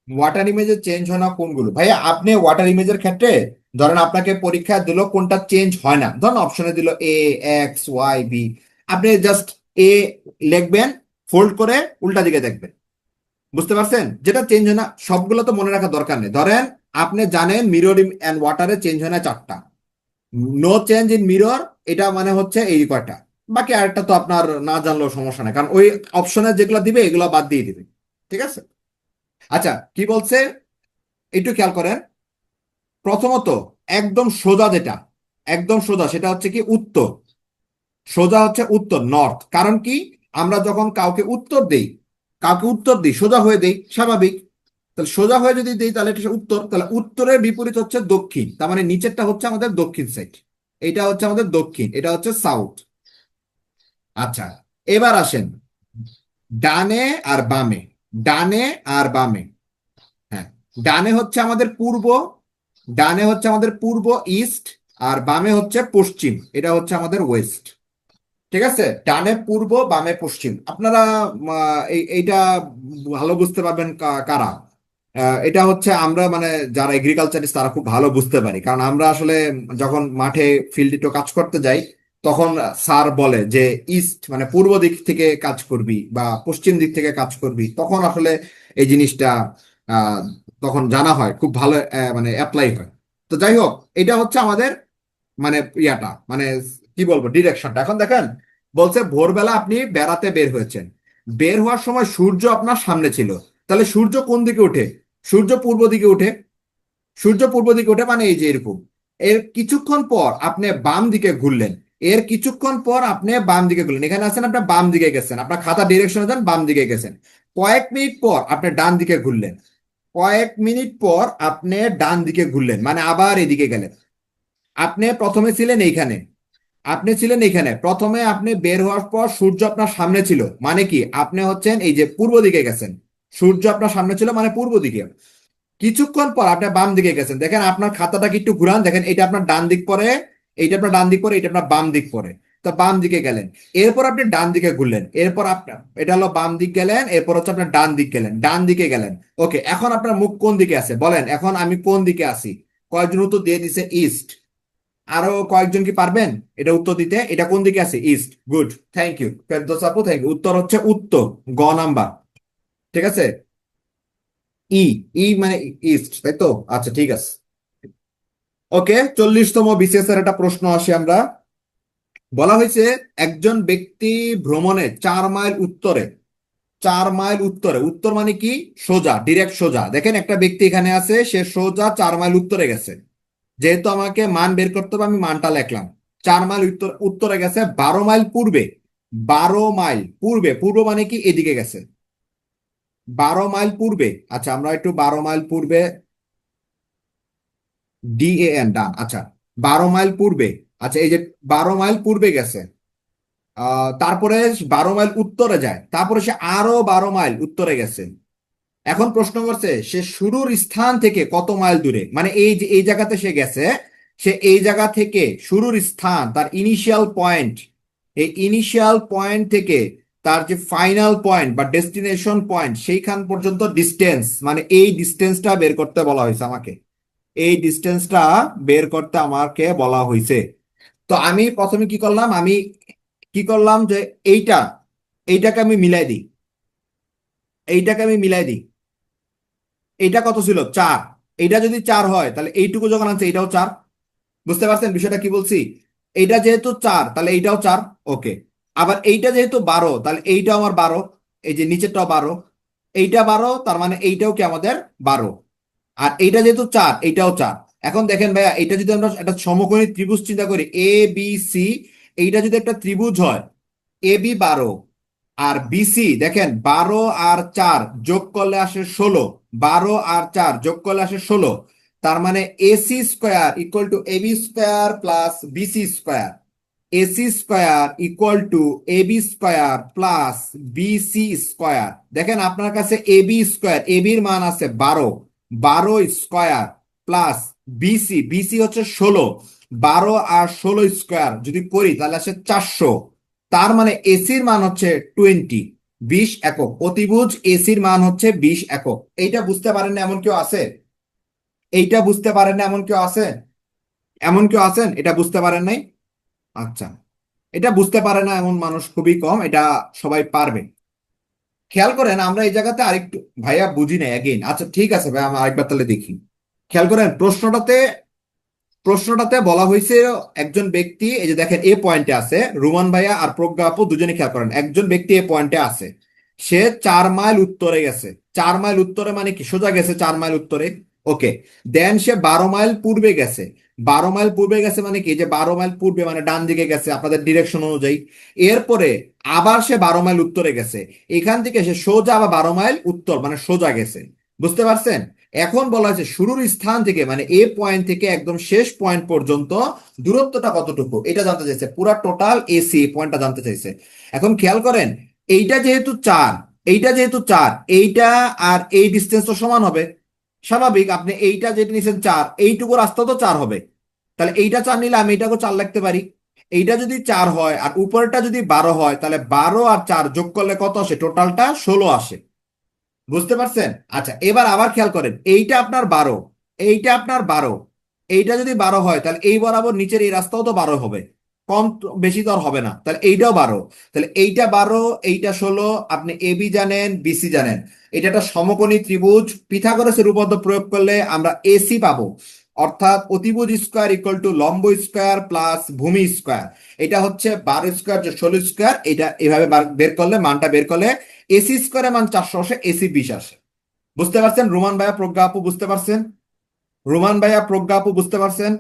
Speaker 1: ওয়াটার ইমেজে চেঞ্জ হয় না কোনগুলো? ভাইয়া আপনি ওয়াটার ইমেজের ক্ষেত্রে ধরেন আপনাকে পরীক্ষায় দিল কোনটা চেঞ্জ হয় না, ধরেন অপশনে দিল এ, এক্স, ওয়াই, বি, আপনি জাস্ট এ লিখবেন, ফোল্ড করে উল্টা দিকে দেখবেন। বুঝতে পারছেন? যেটা চেঞ্জ হয় না সবগুলো তো মনে রাখার দরকার নেই। ধরেন আপনি জানেন মিরর এন্ড ওয়াটারে চেঞ্জ হয় না চারটা, নো চেঞ্জ ইন মিরর, এটা মানে হচ্ছে এই কয়টা। বাকি আরেকটা তো আপনার না জানলেও সমস্যা নেই, কারণ ওই অপশনে যেগুলো দিবে এগুলো বাদ দিয়ে দিবে, ঠিক আছে? আচ্ছা, কি বলছে একটু খেয়াল করেন। প্রথমত, একদম সোজা যেটা, একদম সোজা সেটা হচ্ছে কি উত্তর। সোজা হচ্ছে উত্তর, নর্থ। কারণ কি, আমরা যখন কাউকে উত্তর দেই, কাউকে উত্তর দিই সোজা হয়ে দেই, স্বাভাবিক। তাহলে সোজা হয়ে যদি দিই তাহলে এটা উত্তর, তাহলে উত্তরের বিপরীত হচ্ছে দক্ষিণ, তার মানে নিচেরটা হচ্ছে আমাদের দক্ষিণ সাইড, এটা হচ্ছে আমাদের দক্ষিণ, এটা হচ্ছে সাউথ। আচ্ছা, এবার আসেন ডানে আর বামে। ডানে আর বামে, হ্যাঁ, ডানে হচ্ছে আমাদের পূর্ব, ডানে হচ্ছে আমাদের পূর্ব ইস্ট, আর বামে হচ্ছে পশ্চিম, এটা হচ্ছে আমাদের ওয়েস্ট। ঠিক আছে, ডানে পূর্ব, বামে পশ্চিম। আপনারা এইটা ভালো বুঝতে পারবেন কারা? এটা হচ্ছে আমরা মানে যারা এগ্রিকালচারিস্ট তারা খুব ভালো বুঝতে পারি, কারণ আমরা আসলে যখন মাঠে ফিল্ডে একটু কাজ করতে যাই, তখন স্যার বলে যে ইস্ট মানে পূর্ব দিক থেকে কাজ করবি বা পশ্চিম দিক থেকে কাজ করবি, তখন আসলে এই জিনিসটা আহ, তখন জানা হয়, খুব ভালো মানে অ্যাপ্লাই হয়। তো যাই হোক, এটা হচ্ছে আমাদের মানে ইয়াটা মানে কি বলবো ডিরেকশনটা। এখন দেখেন, বলছে ভোরবেলা আপনি বেড়াতে বের হয়েছেন, বের হওয়ার সময় সূর্য আপনার সামনে ছিল, তাহলে সূর্য কোন দিকে ওঠে? সূর্য পূর্ব দিকে ওঠে। সূর্য পূর্ব দিকে ওঠে মানে এই যে এরকম। এর কিছুক্ষণ পর আপনি বাম দিকে ঘুরলেন, এর কিছুক্ষণ পর আপনি বাম দিকে ঘুরলেন, এখানে আছেন আপনার বাম দিকে গেছেন, আপনার খাতা ডিরেকশনে যান, বাম দিকে গেছেন। কয়েক মিনিট পর আপনি ডান দিকে ঘুরলেন, কয়েক মিনিট পর আপনি ডান দিকে ঘুরলেন মানে আবার এদিকে গেলেন। আপনি প্রথমে ছিলেন এইখানে, আপনি ছিলেন এখানে প্রথমে, আপনি বের হওয়ার পর সূর্য আপনার সামনে ছিল, মানে কি আপনি হচ্ছেন এই যে পূর্ব দিকে গেছেন। সূর্য আপনার সামনে ছিল মানে পূর্ব দিকে। কিছুক্ষণ পর আপনি বাম দিকে গেছেন, দেখেন আপনার খাতাটাকে একটু ঘুরান, দেখেন এটা আপনার ডান দিক পরে, এইটা আপনার ডান দিক পরে, এটা আপনার বাম দিক পরে। তো বাম দিকে গেলেন, এরপর আপনি ডান দিকে ঘুরলেন, এরপর আপনার এটা হলো বাম দিক গেলেন, এরপর হচ্ছে আপনার ডান দিক গেলেন, ডান দিকে গেলেন। ওকে, এখন আপনার মুখ কোন দিকে আছে বলেন, এখন আমি কোন দিকে আছি? কয়েকজন উত্তর দিয়ে দিছে ইস্ট। আরো কয়েকজন কি পারবেন এটা উত্তর দিতে? এটা কোন দিকে আছে? East. Good, thank you Ferdous আপু, থ্যাংক ইউ। উত্তর হচ্ছে উত্তর, গ নাম্বার। ঠিক আছে, ই, ই মানে ইস্ট, তাই তো? আচ্ছা, ঠিক আছে। ওকে, 40তম বিসিএস এর একটা প্রশ্ন আসে আমরা। বলা হয়েছে একজন ব্যক্তি ভ্রমণে 4 মাইল উত্তরে, 4 মাইল উত্তরে, উত্তর মানে কি সোজা, ডিরেক্ট সোজা। দেখেন একটা ব্যক্তি এখানে আছে, সে সোজা 4 মাইল উত্তরে গেছে। যেহেতু আমাকে মান বের করতে হবে, আমি মানটা লিখলাম। 4 মাইল উত্তর উত্তরে গেছে, 12 মাইল পূর্বে, 12 মাইল পূর্বে, পূর্ব মানে কি এদিকে গেছে, 12 মাইল পূর্বে। আচ্ছা, আমরা একটু 12 মাইল পূর্বে, DAN, ডান। আচ্ছা, 12 মাইল পূর্বে। আচ্ছা, এই যে 12 মাইল পূর্বে গেছে, তারপরে 12 মাইল উত্তরে যায়, তারপরে সে আরো 12 মাইল উত্তরে গেছে। এখন প্রশ্ন করছে সে শুরুর স্থান থেকে কত মাইল দূরে, মানে এই যে এই জায়গাতে সে গেছে, সে এই জায়গা থেকে শুরুর স্থান, তার ইনিশিয়াল পয়েন্ট, এই ইনিশিয়াল পয়েন্ট থেকে তার যে ফাইনাল পয়েন্ট বা ডেস্টিনেশন পয়েন্ট সেইখান পর্যন্ত ডিস্টেন্স, মানে এই ডিস্টেন্সটা বের করতে বলা হয়েছে আমাকে, এই ডিস্টেন্সটা বের করতে আমাকে বলা হয়েছে। তো আমি প্রথমে কি করলাম, আমি কি করলাম যে এইটা, এইটাকে আমি মিলাই দিই, এইটাকে আমি মিলাই দিই। এইটা কত ছিল? 4। এইটা যদি 4 হয় তাহলে এইটুকু যখন আছে এইটাও 4। বুঝতে পারছেন বিষয়টা কি বলছি? এইটা যেহেতু 4 তাহলে এইটাও 4। ওকে, আবার এইটা যেহেতু 12 তাহলে এইটাও আমার 12, এই যে নিচেরটাও 12, এইটা 12, তার মানে এইটাও কি আমাদের 12। আর এইটা যেহেতু 4 এইটাও 4, এখন দেখেন ভাইয়া, এটা যদি আমরা একটা সমকোণী ত্রিভুজ চিন্তা করি, এ বি সি, এইটা যদি একটা ত্রিভুজ হয়, এ বি 12 আর বিসি দেখেন 12 আর 4 যোগ করলে আসে 16, 12 আর 4 যোগ করলে আসে 16, তার মানে AC square equal to AB square plus BC square, AC square equal to AB square plus BC square. দেখেন আপনার কাছে এবি স্কোয়ার, এবির মান আছে 12, 12 স্কোয়ার প্লাস বিসি, বিসি হচ্ছে 16, 12 আর 16 স্কোয়ার যদি করি তাহলে আসে 400। তার মানে এসির মান হচ্ছে 20, 20 একক। অতিভুজ এসির মান হচ্ছে 20 একক। এইটা বুঝতে পারেন না এমন কেউ আছে? এইটা বুঝতে পারেন না এমন কেউ আছে? এমন কেউ আছেন এটা বুঝতে পারেন নাই? আচ্ছা, এটা বুঝতে পারে না এমন মানুষ খুবই কম, এটা সবাই পারবে। খেয়াল করেন আমরা এই জায়গাতে আরেকটু, ভাইয়া বুঝি না এগেইন, আচ্ছা ঠিক আছে ভাই, আমরা আরেকবার তাহলে দেখি। খেয়াল করেন প্রশ্নটাতে বলা হয়েছে একজন ব্যক্তি, এই যে দেখেন এ পয়েন্টে আছে, রুমান ভাইয়া আর প্রজ্ঞা আপু দুজনে খেয়াল করেন, একজন ব্যক্তি এ পয়েন্টে আছে, সে 4 মাইল উত্তরে গেছে। 4 মাইল উত্তরে মানে কি সোজা গেছে 4 মাইল উত্তরে, ওকে। দেন সে 12 মাইল পূর্বে গেছে। 12 মাইল পূর্বে গেছে মানে কি, যে 12 মাইল পূর্বে মানে ডান দিকে গেছে আপনাদের ডিরেকশন অনুযায়ী। এরপরে আবার সে 12 মাইল উত্তরে গেছে, এখান থেকে সে সোজা আবার 12 মাইল উত্তর মানে সোজা গেছে। বুঝতে পারছেন? এখন বলা হয়েছে শুরুর স্থান থেকে মানে এ পয়েন্ট থেকে একদম শেষ পয়েন্ট পর্যন্ত দূরত্বটা কতটুকু, এটা জানতে চাইছে, পুরা টোটাল এসি পয়েন্টটা জানতে চাইছে। এখন খেয়াল করেন, এইটা যেহেতু 4, এইটা যেহেতু 4, এইটা আর এই ডিস্টেন্স তো সমান হবে। স্বাভাবিক, আপনি এইটা যেটা নিছেন 4, এইটুকু রাস্তা তো 4 হবে। তাহলে এইটা 4 নিলে আমি এটাকে 4 লিখতে পারি। এইটা যদি 4 হয় আর উপরটা যদি 12 হয়, তাহলে 12 আর 4 যোগ করলে কত আসে, টোটালটা 16 আসে। বুঝতে পারছেন? আচ্ছা, এবার আবার খেয়াল করেন, এইটা আপনার 12, এইটা আপনার 12, এইটা যদি 12 হয় তাহলে এই বরাবর নিচের এই রাস্তাও তো 12 হবে, কম বেশি তো আর হবে না, তাহলে এইটাও 12। তাহলে এইটা 12, এইটা 16, আপনি এবি জানেন, বিসি জানেন। এটা একটা সমকোণী ত্রিভুজ, পিথাগোরাসের উপপাদ্য প্রয়োগ করলে আমরা এসি পাবো, অর্থাৎ অতিভুজ স্কোয়ার ইকুয়াল টু লম্ব স্কোয়ার প্লাস ভূমি স্কোয়ার। এটা হচ্ছে 12 স্কোয়ার যে 16 স্কোয়ার, এটা এভাবে বের করলে মানটা বের করলে এসি স্কোয়ারের মান 400 আসে, এসি 20 আসে। বুঝতে পারছেন রোমান ভাইয়া প্রজ্ঞা আপু? বুঝতে পারছেন রোমান ভাইয়া প্রজ্ঞা আপু? বুঝতে পারছেন?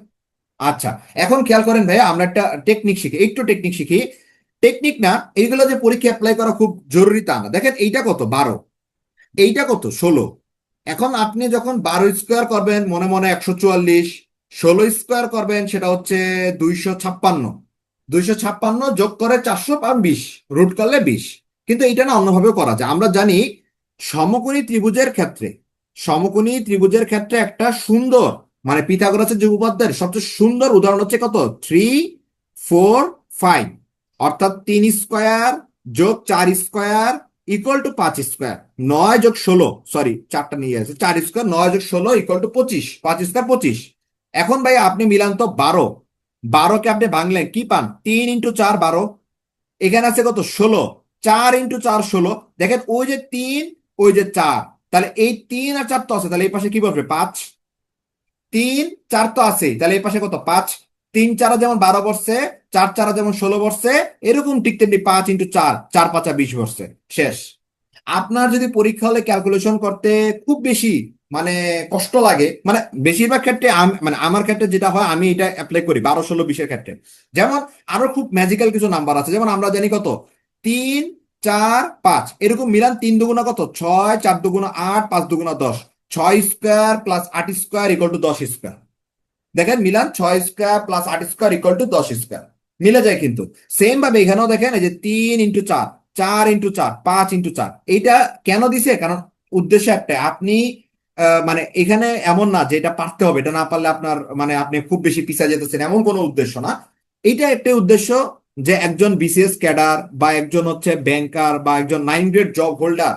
Speaker 1: আচ্ছা, এখন খেয়াল করেন ভাইয়া, আমরা একটা টেকনিক শিখি, একটু টেকনিক শিখি। টেকনিক না, এইগুলো যে পরীক্ষা অ্যাপ্লাই করা খুব জরুরি তা না। দেখেন এইটা কত 12, এইটা কত 16। এখন আপনি যখন 12 স্কোয়ার করবেন মনে মনে 144, 16 স্কোয়ার করবেন সেটা হচ্ছে 256, 256 যোগ করে 420, রুট করলে 20। কিন্তু এইটা না অন্যভাবেও করা যায়। আমরা জানি সমকোণী ত্রিভুজের ক্ষেত্রে, সমকোণী ত্রিভুজের ক্ষেত্রে একটা সুন্দর মানে পিথাগোরাসের যে উপপাদ্যের সবচেয়ে সুন্দর উদাহরণ হচ্ছে কত, 3, 4, 5, অর্থাৎ 3 স্কোয়ার যোগ 4 স্কোয়ার ইকুয়াল টু 5 স্কোয়ার, 9 যোগ 16, সরি 4টা নিয়ে আছে, 4 স্কোয়ার 9 যোগ 16 ইকুয়াল টু 25, 5 স্কোয়ার 25। এখন ভাই আপনি মিলান তো 12, 12কে আপনি ভাঙলেন কি পান, 3 × 4 12, এখানে আছে কত 16, 4 × 4 16। দেখেন ওই যে 3, ওই যে 4, তাহলে এই 3 আর 4 তো আছে, তাহলে এই পাশে কি বলবে 5, 3 4 তো আছে, তাহলে এই পাশে কত 5, 3 4 যেমন 12 বসছে, 4 4 যেমন 16 বসছে, এরকম ঠিক তেমনি 5 × 4, 4 5 20 বসছে, শেষ। আপনার যদি পরীক্ষা হলে ক্যালকুলেশন করতে খুব বেশি মানে কষ্ট লাগে, মানে বেশিরভাগ ক্ষেত্রে মানে আমার ক্ষেত্রে যেটা হয় আমি এটা অ্যাপ্লাই করি 12 16 20-এর ক্ষেত্রে। যেমন আরো খুব ম্যাজিক্যাল কিছু নাম্বার আছে, যেমন আমরা জানি কত 3 4 5, এরকম মিলান 3 দুগুণা কত 6, 4 দুগুণা 8, 5 দুগুণা 10, 6 square plus 8 square equal to 10 square. দেখেন মিলান 6 square plus 8 square equal to 10 square, মিলে যায় কিন্তু। সেম ভাবে এখানেও দেখেন, এই যে 3 × 4, 4 × 4, 5 × 4, এইটা কেন দিছে, কারণ উদ্দেশ্য একটা, আপনি মানে এখানে এমন না যে এটা পারতে হবে, এটা না পারলে আপনার মানে আপনি খুব বেশি পিছিয়ে যেতেছেন, এমন কোনো উদ্দেশ্য না। এইটা একটা উদ্দেশ্য যে একজন বিসিএস ক্যাডার বা একজন হচ্ছে ব্যাংকার বা একজন 9 গ্রেড জব হোল্ডার,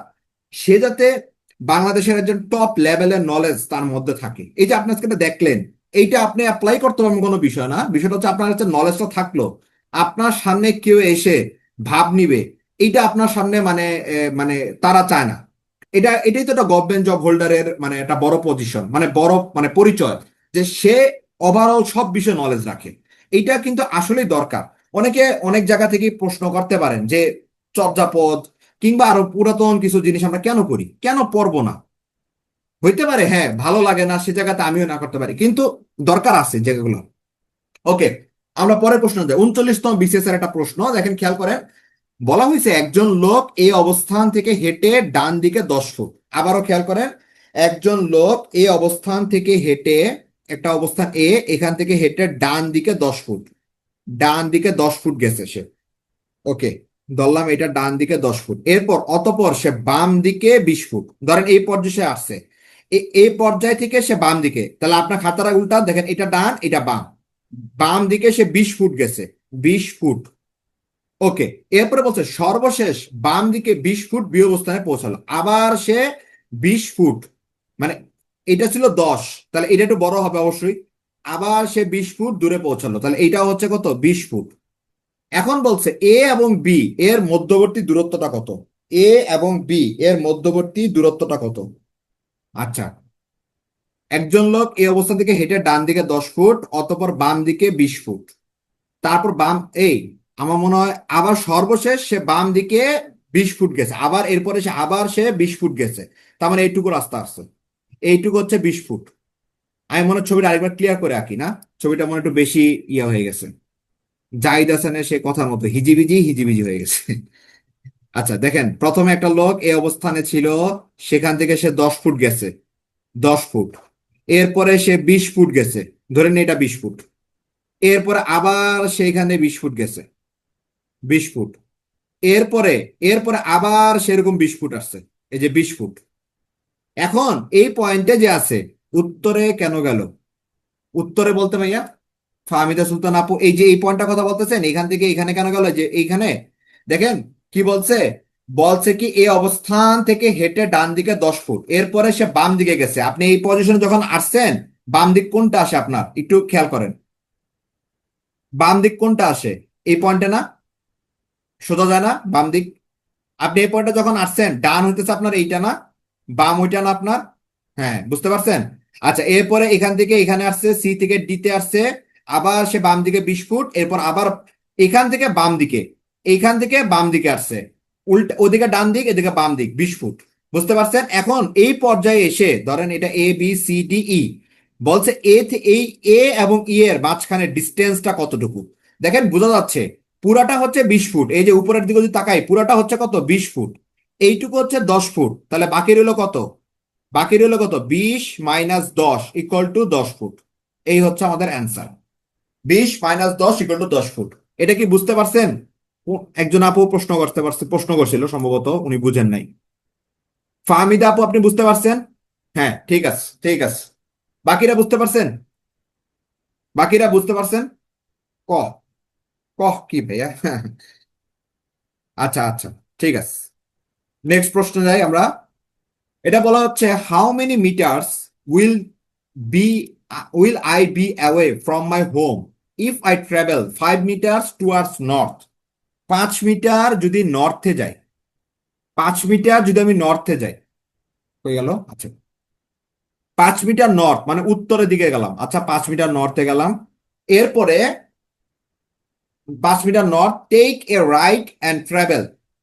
Speaker 1: সে যাতে বাংলাদেশের একজন টপ লেভেলের নলেজ তার মধ্যে থাকে। এই যে আপনি আজকে এটা দেখলেন, এইটা আপনি অ্যাপ্লাই করতে পারবেন কোনো বিষয় না, বিষয়টা হচ্ছে আপনার কাছে নলেজটা থাকলো, আপনার সামনে কেউ এসে ভাব নিবে, এইটা আপনার সামনে মানে মানে তারা চায় না। এটাই তো একটা গভর্নমেন্ট জব হোল্ডারের মানে একটা বড় পজিশন, মানে বড় মানে পরিচয়, যে সে ওভারঅল সব বিষয়ে নলেজ রাখে। এইটা কিন্তু আসলেই দরকার। অনেকে অনেক জায়গা থেকে প্রশ্ন করতে পারেন যে চর্যাপদ কিংবা আরো পুরাতন কিছু জিনিস আমরা কেন করি, কেন পড়বো না? হইতে পারে, হ্যাঁ, ভালো লাগে না সে জায়গাতে আমিও না করতে পারি, কিন্তু দরকার আছে জায়গাগুলো। ওকে, আমরা পরের প্রশ্ন যাই। 39তম বিসিএস এর একটা প্রশ্ন দেখেন, খেয়াল করেন। বলা হয়েছে একজন লোক এই অবস্থান থেকে হেঁটে ডান দিকে 10 ফুট। আবারও খেয়াল করেন, একজন লোক এই অবস্থান থেকে হেঁটে, একটা অবস্থান এ, এখান থেকে হেঁটে ডান দিকে 10 ফুট, ডান দিকে 10 ফুট গেছে সে। ওকে, ধরলাম এটা ডান দিকে 10 ফুট। এরপর অতঃপর সে বাম দিকে 20 ফুট, ধরেন এই পর্যায়ে সে আসছে। এই পর্যায় থেকে সে বাম দিকে, তাহলে আপনার খাতাটা উল্টা দেখেন, এটা ডান এটা বাম। বাম দিকে সে 20 ফুট গেছে, 20 ফুট। ওকে, এরপরে বলছে সর্বশেষ বাম দিকে 20 ফুট বি অবস্থানে পৌঁছালো। আবার সে 20 ফুট, মানে এটা ছিল 10, তাহলে এটা একটু বড় হবে অবশ্যই। আবার সে 20 ফুট দূরে পৌঁছালো, তাহলে এটা হচ্ছে কত, 20 ফুট। এখন বলছে এ এবং বি এর মধ্যবর্তী দূরত্বটা কত। এ এবং বি এর মধ্যবর্তী দূরত্বটা কত? আচ্ছা, একজন লোক এই অবস্থান থেকে হেঁটে ডান দিকে 10 ফুট, অতঃপর বাম দিকে 20 ফুট, তারপর বাম এই, আমার মনে হয় আবার সর্বশেষ সে বাম দিকে 20 ফুট গেছে, আবার এরপরে সে আবার সে 20 ফুট গেছে। তার মানে এইটুকু রাস্তা আসছে, এইটুকু হচ্ছে 20 ফুট। আমি মনে হয় ছবিটা আরেকবার ক্লিয়ার করে আঁকি না, ছবিটা মনে হয় একটু বেশি ইয়ে হয়ে গেছে, জাহিদ হাসানের সে কথার মতো হিজিবিজি হিজিবিজি হয়ে গেছে। আচ্ছা দেখেন, প্রথমে একটা লোক এই অবস্থানে ছিল, সেখান থেকে সে 10 ফুট গেছে, 10 ফুট। এরপরে সে 20 ফুট গেছে, ধরে নে এটা 20 ফুট। এরপরে আবার সেখানে 20 ফুট গেছে, 20 ফুট। এরপরে এরপরে আবার সেরকম 20 ফুট আসছে, এই যে 20 ফুট। এখন এই পয়েন্টে যে আছে, উত্তরে কেন গেল? উত্তরে বলতে ভাইয়া, ফাহমিদা সুলতান আপু, এই যে এই পয়েন্টটা কথা বলতেছেন, এখান থেকে এখানে কেন গেল, যে এইখানে দেখেন কি বলছে। বলছে কি এই অবস্থান থেকে হেঁটে ডান দিকে 10 ফুট, এরপরে সে বাম দিকে গেছে। আপনি এই পজিশনে যখন আসছেন, বাম দিক কোনটা আসে আপনার একটু খেয়াল করেন, বাম দিক কোনটা আসে? এই পয়েন্টে না, সোজা যায় না বাম দিক? আপনি এই পয়েন্টে যখন আসছেন, ডান হইতেছে আপনার এইটা না, বাম ওইটা না আপনার? হ্যাঁ, বুঝতে পারছেন? আচ্ছা, এরপরে এখান থেকে এখানে আসছে, সি থেকে ডিতে আসছে, আবার সে বাম দিকে 20 ফুট, এরপর আবার এখান থেকে বাম দিকে, এইখান থেকে বাম দিকে আসছে, উল্টা ওদিকে ডান দিক এদিকে বাম দিক 20 ফুট। বুঝতে পারছেন? এখন এই পর্যায়ে এসে ধরেন এটা A B C D E, বলছে এই এ এবং ই এর মাঝখানে ডিস্টেন্সটা কতটুকু। দেখেন বোঝা যাচ্ছে পুরাটা হচ্ছে 20 ফুট, এই যে উপরের দিকে যদি তাকাই পুরাটা হচ্ছে কত, 20 ফুট। এইটুকু হচ্ছে 10 ফুট, তাহলে বাকি রইলো কত? বাকি রইলো কত, 20 - 10 = 10 ফুট। এই হচ্ছে আমাদের অ্যান্সার, 20 - 10 = 10 ফুট। এটা কি বুঝতে পারছেন? একজন আপু প্রশ্ন করতে পারছে, প্রশ্ন করছিল সম্ভবত, উনি বুঝেন নাই। ফাহমিদা আপু আপনি বুঝতে পারছেন? হ্যাঁ, ঠিক আছে ঠিক আছে। বাকিরা বুঝতে পারছেন? বাকিরা বুঝতে পারছেন? ক কহ কি ভাইয়া? আচ্ছা আচ্ছা, ঠিক আছে। নেক্সট প্রশ্ন যাই আমরা। এটা বলা হচ্ছে how many meters will be will I be away from my home if I travel 5 meters towards north. 5 meter যদি নর্থে যাই, 5 মিটার যদি আমি নর্থে যাই, হয়ে গেল। আচ্ছা, 5 মিটার নর্থ মানে উত্তরের দিকে গেলাম, আচ্ছা 5 মিটার নর্থে গেলাম। এরপরে 5 meter north, take a right and travel,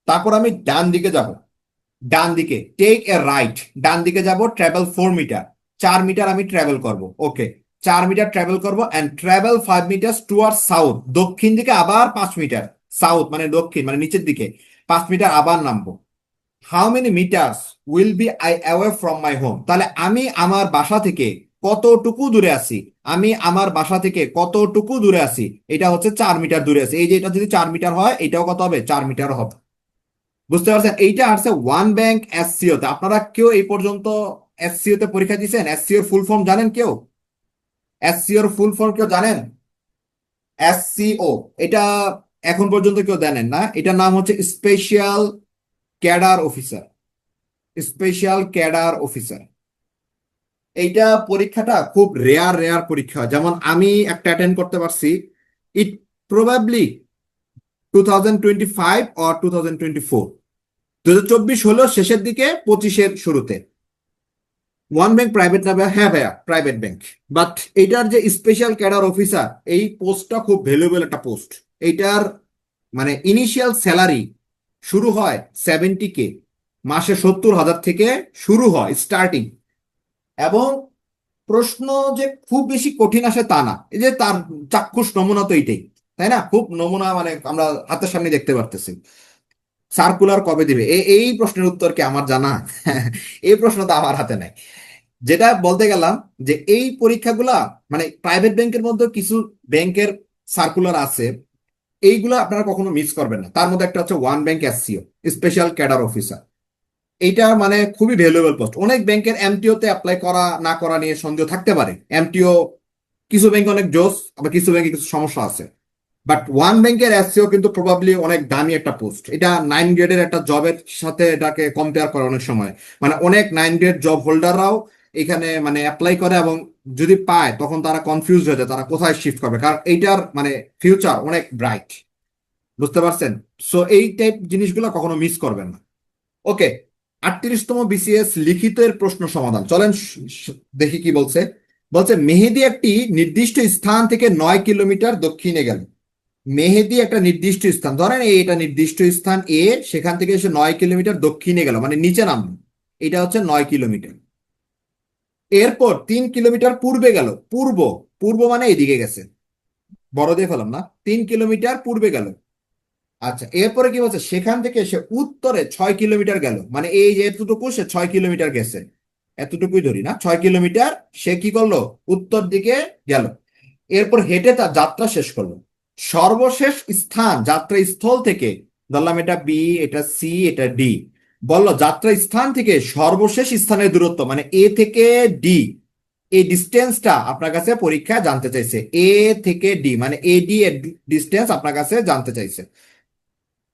Speaker 1: তারপর আমি ডান দিকে যাব, ডান দিকে টেক এ রাইট, ডান দিকে যাব, ট্রাভেল 4 মিটার, 4 মিটার আমি ট্রাভেল করব। ওকে, 4 মিটার ট্রাভেল করব and travel 5 meter toward south, দক্ষিণ দিকে আবার 5 মিটার, সাউথ মানে দক্ষিণ মানে নিচের দিকে 5 মিটার আবার নামবো। How many meters will be I away from my home, তাহলে আমি আমার বাসা থেকে কতটুকু দূরে আছি, আমি আমার বাসা থেকে কতটুকু দূরে আছি, এটা হচ্ছে 4 মিটার দূরে আছে। এই যে এটা যদি 4 মিটার হয়, এটাও কত হবে, 4 মিটার হবে। বুঝতে পারছেন? এইটা আসছে ওয়ান ব্যাংক এসসিও তে। আপনারা কেউ এই পর্যন্ত এসসিও তে পরীক্ষা দিয়েছেন? এসসিওর ফুল ফর্ম জানেন কেউ? এসসিওর ফুল ফর্ম কেউ জানেন? এসসিও, এটা এখন পর্যন্ত কেউ জানেন না? এটার নাম হচ্ছে special cadre officer, special cadre officer. এইটা পরীক্ষাটা খুব রেয়ার রেয়ার পরীক্ষা, যেমন আমি একটা অ্যাটেন্ড করতে পারছি। ইট প্রবাবলি 2025 অর 2024, 2024 হলো শেষের দিকে, 25-এর শুরুতে। ওয়ান ব্যাংক প্রাইভেট না ভাইয়া? হ্যাঁ ভাইয়া, প্রাইভেট ব্যাংক। বাট এইটার যে স্পেশাল ক্যাডার অফিসার, এই পোস্টটা খুব ভ্যালুয়েবল একটা পোস্ট। এইটার মানে ইনিশিয়াল স্যালারি শুরু হয় 70K, মাসে 70,000 থেকে শুরু হয় স্টার্টিং। এবং প্রশ্ন যে খুব বেশি কঠিন আসে তা না, এই যে তার চাক্ষুষ নমুনা তো এইটাই, তাই না? খুব নমুনা মানে আমরা হাতের সামনে দেখতে পারতেছি। সার্কুলার কবে দিবে, এই প্রশ্নের উত্তর কি আমার জানা? এই প্রশ্ন তো আমার হাতে নাই। যেটা বলতে গেলাম যে এই পরীক্ষাগুলা মানে প্রাইভেট ব্যাংকের মধ্যে কিছু ব্যাংকের সার্কুলার আছে, এইগুলো আপনারা কখনো মিস করবেন না। তার মধ্যে একটা হচ্ছে one bank SCO, special cadre officer. এইটা মানে খুবই ভ্যালুয়েবল পোস্ট। অনেক ব্যাংকের এমটিও তে অ্যাপ্লাই করা না করা নিয়ে সন্দেহ থাকতে পারে। এমটিও কিছু ব্যাংকে অনেক জোস, আবার কিছু ব্যাংকে কিছু সমস্যা আছে। বাট ওয়ান ব্যাংকের এসসিও কিন্তু প্রবাবলি অনেক দামি একটা পোস্ট। এটা 9 গ্রেডের একটা জবের সাথে এটাকে কম্পেয়ার করে অনেক সময়। মানে অনেক 9 গ্রেড জব হোল্ডাররাও এখানে মানে অ্যাপ্লাই করে, এবং যদি পায় তখন তারা কনফিউজ হয়ে যায় তারা কোথায় শিফট করবে, কারণ এইটার মানে ফিউচার অনেক ব্রাইট। বুঝতে পারছেন? সো এই টাইপ জিনিসগুলো কখনো মিস করবেন না। ওকে, 38তম বিসিএস লিখিত এর প্রশ্ন সমাধান চলেন দেখি কি বলছে। বলছে মেহেদী একটি নির্দিষ্ট স্থান থেকে 9 কিলোমিটার দক্ষিণে গেল। মেহেদী একটা নির্দিষ্ট স্থান, ধরেন এটা নির্দিষ্ট স্থান এ, সেখান থেকে এসে 9 কিলোমিটার দক্ষিণে গেল, মানে নিচে নামলো। এটা হচ্ছে 9 কিলোমিটার। এরপর 3 কিলোমিটার পূর্বে গেল। পূর্ব, পূর্ব মানে এদিকে গেছে, বড় দিয়ে ফেলাম না, 3 কিলোমিটার পূর্বে গেল। আচ্ছা, এরপরে কি বলছে, সেখান থেকে সে উত্তরে 6 কিলোমিটার গেল, মানে এই যে এতটুকু সে 6 কিলোমিটার গেছে, এতটুকুই ধরি না, 6 কিলোমিটার সে কি করলো, উত্তর দিকে গেল। এরপর হেঁটে তার যাত্রা শেষ করলো। সর্বশেষ স্থান যাত্রা স্থল থেকে, ধরলাম এটা বি, এটা সি, এটা ডি। বললো যাত্রা স্থান থেকে সর্বশেষ স্থানের দূরত্ব মানে এ থেকে ডি, এই ডিস্টেন্সটা আপনার কাছে পরীক্ষায় জানতে চাইছে। এ থেকে ডি মানে এ ডি এর ডিস্টেন্স আপনার কাছে জানতে চাইছে।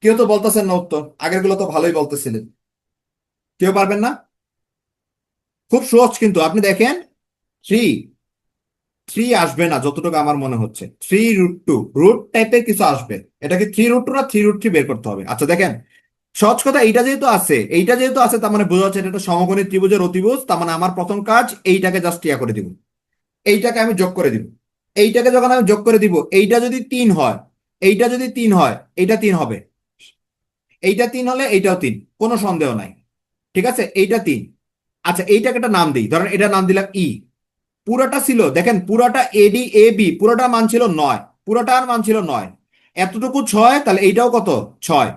Speaker 1: কেউ তো বলতেছেন না উত্তর, আগের গুলো তো ভালোই বলতেছিলেন। কেউ পারবেন না? খুব সহজ কিন্তু, আপনি দেখেন, থ্রি, থ্রি আসবে না যতটুকু আমার মনে হচ্ছে। 3√2 রুট টাইপের কিছু আসবে। এটা কি 3√2 না 3√3 বের করতে হবে? আচ্ছা দেখেন, সহজ কথা, এইটা যেহেতু আছে, এইটা যেহেতু আছে তার মানে বোঝা যাচ্ছে এটা একটা সমকোণী ত্রিভুজের অতিভুজ। তার মানে আমার প্রথম কাজ এইটাকে জাস্ট ইয়া করে দিব, এইটাকে আমি যোগ করে দিব। এইটাকে যখন আমি যোগ করে দিব, এইটা যদি 3 হয়, এইটা যদি 3 হয়, এইটা 3 হবে। এইটা 3 হলে এইটাও 3, কোনো সন্দেহ নাই। ঠিক আছে, এইটা 3। আচ্ছা, এইটাকে একটা নাম দিই, ধরেন এটা নাম দিলাম ই। পুরোটা ছিল, দেখেন পুরোটা এডি এ বি, পুরোটা মান ছিল 9, পুরোটার মান ছিল 9। এতটুকু 6, তাহলে এইটাও কত, 6।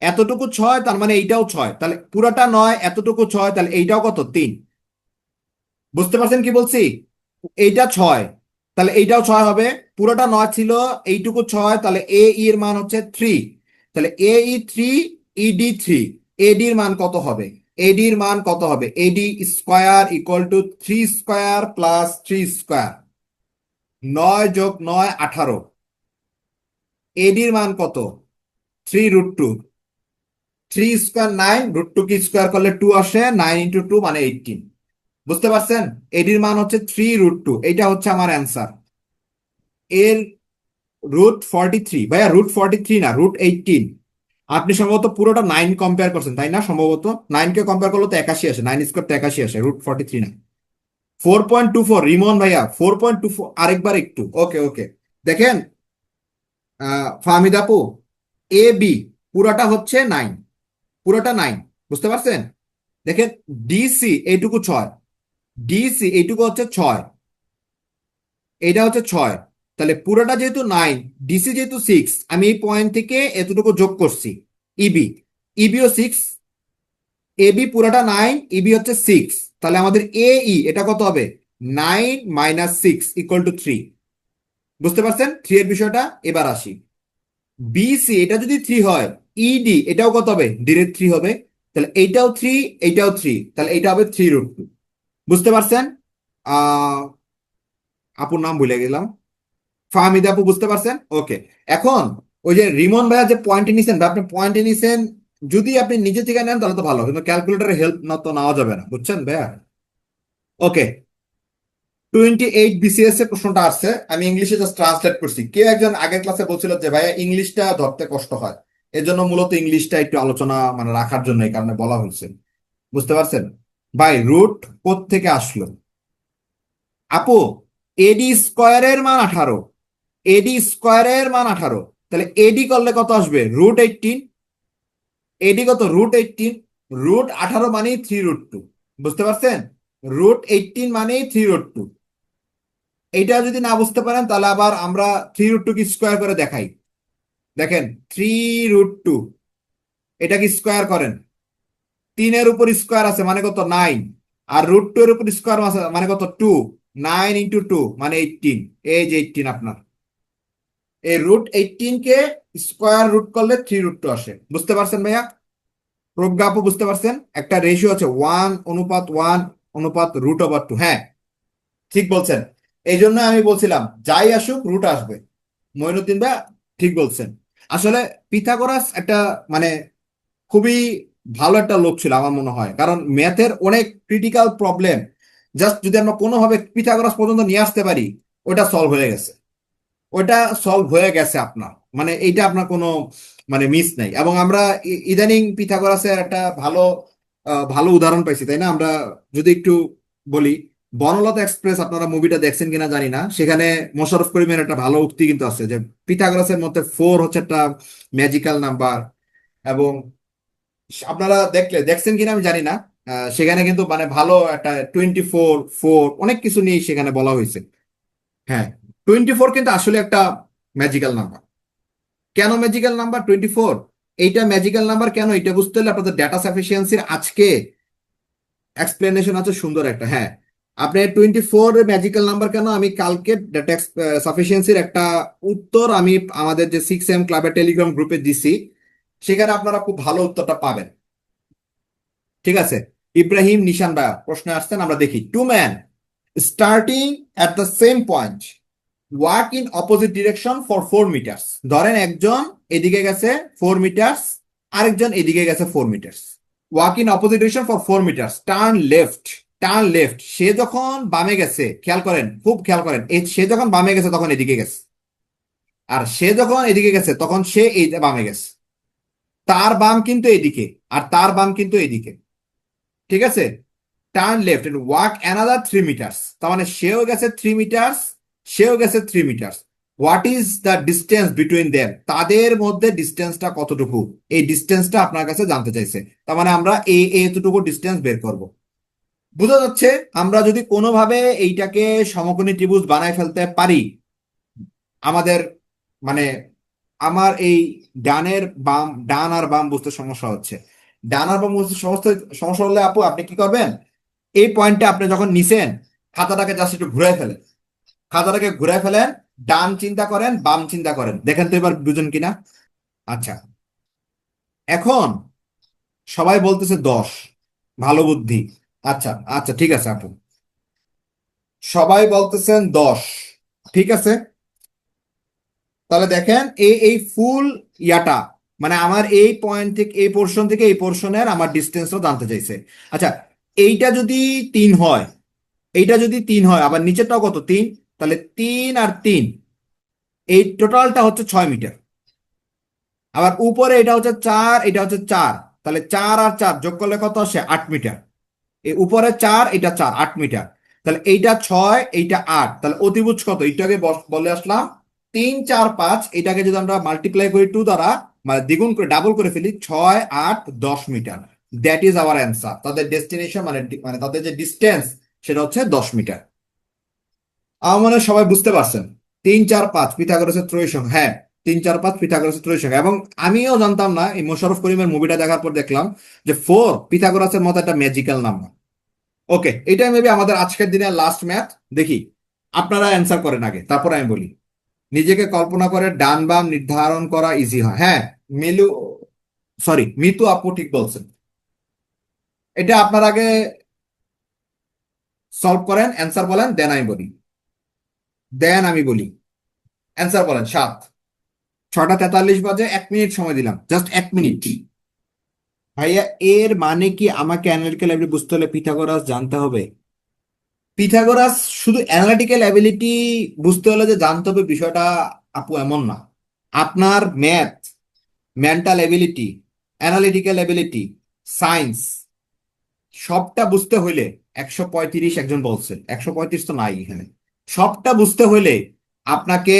Speaker 1: এতটুকু 6, তার মানে এইটাও 6, তাহলে পুরোটা 9, এতটুকু 6, তাহলে এইটাও কত, 3। বুঝতে পারছেন কি বলছি? এইটা 6, তাহলে এইটাও 6 হবে। পুরোটা 9 ছিল, এইটুকু 6, তাহলে এ এর মান হচ্ছে 3। তাহলে এ ই 3, ইডি 3। এডির মান কত হবে? এডির মান কত হবে? এডি square equal two 3 square plus 3 square, 9 + 9 18। এডির মান কত? 3√2। 3 স্কোয়ার 9, √2 কি স্কোয়ার করলে 2 আসে, 9 × 2 মানে 18। বুঝতে পারছেন? এডির মান হচ্ছে 3√2, এইটা হচ্ছে আমার অ্যান্সার। এর √43, ভাইয়া √43 না, √18। আপনি সম্ভবত পুরোটা 9 কম্পেয়ার করছেন, তাই না? সম্ভবত 9 কে কম্পেয়ার করলে তো 81 আসে, 9 স্কোয়ার তো 81 আসে, √43 না। 4.24 রিমন ভাইয়া, 4.24, আরেকবার একটু, ওকে ওকে। দেখেন ফাহমিদ আপু, এ বি পুরোটা হচ্ছে 9, পুরোটা 9। বুঝতে পারছেন? দেখেন ডিসি এইটুকু 6, ডিসি এইটুকু হচ্ছে 6, এইটা হচ্ছে 6। তাহলে পুরোটা যেহেতু 9, ডিসি যেহেতু 6, আমি এই পয়েন্ট থেকে এতটুকু যোগ করছি। ইবি, ইবিও 6, এবি পুরোটা 9, ইবি হচ্ছে 6। তাহলে আমাদের এ ই এটা কত হবে? 9 - 6 = 3। বুঝতে পারছেন 3 এর বিষয়টা? এবার আসি, বিসি এটা যদি 3 হয়, ইডি এটাও কত হবে? ডিরেক্ট 3 হবে। তাহলে এইটাও 3, এইটাও 3, তাহলে এইটা হবে 3√2। বুঝতে পারছেন? আহ আপুর নাম ভুলে গেলাম, ফাহমিদা আপু, বুঝতে পারছেন? ওকে। এখন ওই যে রিমন ভাইয়া যে পয়েন্টে নিছেন বা আপনি পয়েন্টে নিছেন, যদি আপনি নিজে থেকে নেন তাহলে তো ভালো, কিন্তু ক্যালকুলেটরের হেল্প না তো নেওয়া যাবে না, বুঝছেন ভাইয়া? ওকে, 28 বিসিএস এর প্রশ্নটা আসছে, আমি ইংলিশে জাস্ট ট্রান্সলেট করছি। কেউ একজন আগের ক্লাসে বলছিল যে ভাইয়া ইংলিশটা ধরতে কষ্ট হয়, এর জন্য মূলত ইংলিশটা একটু আলোচনা মানে রাখার জন্য এই কারণে বলা হয়েছে। বুঝতে পারছেন? ভাই রুট কোথা থেকে আসলো? আপু, এডি স্কোয়ারের মান 18, এডি স্কোয়ারের মান 18, তাহলে এডি করলে কত আসবে? √18। এডি কত? √18, √18 মানে 3√2। বুঝতে পারছেন? √18 মানে 3√2। এইটা যদি না বুঝতে পারেন তাহলে আবার আমরা 3√2 কি স্কোয়ার করে দেখাই। দেখেন 3√2, এটা কি স্কোয়ার করেন, 3-এর উপর স্কোয়ার আছে মানে কত 9, আর √2 এর উপর স্কোয়ার আছে মানে কত 2, 9 × 2 মানে 18। এই যে 18 আপনার, এই √18 কে স্কোয়ার রুট করলে 3√2 আসে। বুঝতে পারছেন ভাইয়া? প্রজ্ঞা আপু বুঝতে পারছেন? একটা রেশিও আছে 1:1:√2। হ্যাঁ, ঠিক বলছেন। এই জন্য আমি বলছিলাম যাই আসুক রুট আসবে। মঈনুদ্দিন ভাই ঠিক বলছেন। আসলে পিথাগোরাস একটা মানে খুবই ভালো একটা লোক ছিল আমার মনে হয়, কারণ ম্যাথের অনেক ক্রিটিক্যাল প্রবলেম জাস্ট যদি আমরা কোনোভাবে পিথাগোরাস পর্যন্ত নিয়ে আসতে পারি, ওটা সলভ হয়ে গেছে। ওটা সলভ হয়ে গেছে আপনার, মানে এইটা আপনার কোনো মানে মিস নাই। এবং আমরা ইদানিং পিথাগোরাসের একটা ভালো ভালো উদাহরণ পাইছি, তাই না? আমরা যদি একটু বলি, বনলতা এক্সপ্রেস আপনারা মুভিটা দেখছেন কিনা জানি না, সেখানে মোশাররফ করিমের একটা ভালো উক্তি কিন্তু আছে যে পিথাগোরাসের মধ্যে 4 হচ্ছে একটা ম্যাজিক্যাল নাম্বার। এবং আপনারা দেখছেন কিনা আমি জানি না, সেখানে কিন্তু মানে ভালো একটা 24 4 অনেক কিছু নিয়ে সেখানে বলা হয়েছে। হ্যাঁ, 24 কিন্তু আসলে একটা ম্যাজিক্যাল নাম্বার। কেন ম্যাজিক্যাল নাম্বার 24? এইটা ম্যাজিক্যাল নাম্বার কেন, এটা বুঝতে হলে আপনাদের ডেটা সাফিসিয়েন্সির আজকে এক্সপ্লেনেশন আছে সুন্দর একটা। হ্যাঁ, আপনি 24 ম্যাজিক্যাল নাম্বার কেন, আমি কালকে ডেটা সাফিসিয়েন্সির একটা উত্তর আমি আমাদের যে 6M ক্লাবের টেলিগ্রাম গ্রুপে দিছি, সেখানে আপনারা খুব ভালো উত্তরটা পাবেন। ঠিক আছে, ইব্রাহিম নিশান ভাইয়া প্রশ্ন আসছেন, আমরা দেখি। Two man starting at the same point walk in opposite direction for 4 meters. ধরেন একজন এদিকে গেছে 4 মিটার্স, আরেকজন এদিকে গেছে 4 meters. Walk in opposite direction for 4 meters, turn left. Turn left, সে যখন বামে গেছে, খেয়াল করেন, খুব খেয়াল করেন, সে যখন বামে গেছে তখন এদিকে গেছে, আর সে যখন এদিকে গেছে তখন সে এই বামে গেছে। তার বাম কিন্তু এদিকে, আর তার বাম কিন্তু এদিকে। ঠিক আছে, turn left and walk another 3 meters. তার মানে সেও গেছে 3 মিটার্স, সেও গেছে 3 meters. What is the distance between them? তাদের মধ্যে ডিস্টেন্সটা কতটুকু, এই ডিস্টেন্সটা আপনার কাছে জানতে চাইছে। তার মানে আমরা এতটুকু ডিস্টেন্স বের করব। বোঝা যাচ্ছে আমরা যদি কোনোভাবে এইটাকে সমকোণী ত্রিভুজ বানায় ফেলতে পারি, আমাদের মানে আমার এই ডান আর বাম বুঝতে সমস্যা হচ্ছে। ডান আর বাম বুঝতে সমস্যা সমস্যা হলে আপু আপনি কি করবেন, এই পয়েন্টে আপনি যখন নিছেন, খাতাটাকে জাস্ট একটু ঘুরাই ফেলেন। খাতাটাকে ঘুরাই ফেলেন, ডান চিন্তা করেন, বাম চিন্তা করেন, দেখেন তো এবার বুঝুন কিনা। আচ্ছা, এখন সবাই বলতেছে 10, ভালো বুদ্ধি। আচ্ছা আচ্ছা, ঠিক আছে আপু, সবাই বলতেছেন 10, ঠিক আছে। তাহলে দেখেন এই ফুল ইয়াটা মানে আমার এই পয়েন্ট থেকে এই পোর্শন থেকে এই পোর্শনের আমার ডিস্টেন্সও জানতে চাইছে। আচ্ছা, এইটা যদি 3 হয়, এইটা যদি 3 হয়, আবার নিচেরটাও কত 3, তাহলে 3 আর 3, এই টোটালটা হচ্ছে 6 মিটার। আবার উপরে এটা হচ্ছে 4, এটা হচ্ছে 4, তাহলে 4 আর 4 যোগ করলে কত আসে 8 মিটার। এই উপরে 4, এটা 4, 8 মিটার। তাহলে এইটা 6, এইটা 8, তাহলে অতিভুজ কত, এইটাকে বলে আসলাম 3 4 5। এটাকে যদি আমরা মাল্টিপ্লাই করি 2 দ্বারা, মানে দ্বিগুণ করে ডাবল করে ফেলি, 6 8 10 meter. That is our answer. তাদের ডেস্টিনেশন মানে মানে তাদের যে ডিস্টেন্স, সেটা হচ্ছে 10 মিটার। আমার মনে হয় সবাই বুঝতে পারছেন। 3 4 5 পিথাগোরাসের ত্রয়ী সংখ্যা। হ্যাঁ, 3 4 5 পিথাগোরাসের ত্রয়ী সংখ্যা। এবং আমিও জানতাম না, এই মোশাররফ করিমের মুভিটা দেখার পর দেখলাম যে 4 পিথাগোরাসের মতো একটা ম্যাজিক্যাল নাম্বার। ওকে, এটাই মেবি আমাদের আজকের দিনের লাস্ট ম্যাথ। দেখি আপনারা অ্যান্সার করেন আগে, তারপর আমি বলি। নিজেকে কল্পনা করে ডান বাম নির্ধারণ করা ইজি হয়। হ্যাঁ, মিলু সরি মিতু আপু ঠিক বলছেন। এটা আপনার আগে সলভ করেন, অ্যান্সার বলেন, দেন আমি বলি। দেন আমি বলি, অ্যান্সার বলেন। 7, 6টা 43 বাজে, 1 মিনিট সময় দিলাম, জাস্ট 1 মিনিট। ভাইয়া এর মানে কি আমাকে অ্যানালিটিক্যাল অ্যাবিলিটি বুঝতে হলে পিথাগোরাস জানতে হবে? পিথাগোরাস শুধু অ্যানালিটিক্যাল অ্যাবিলিটি বুঝতে হলে যে জানতে হবে বিষয়টা আপু এমন না। আপনার math, mental ability, analytical ability, science, সবটা বুঝতে হইলে 135 একজন বলছে, 135 তো নাই এখানে। সবটা বুঝতে হইলে আপনাকে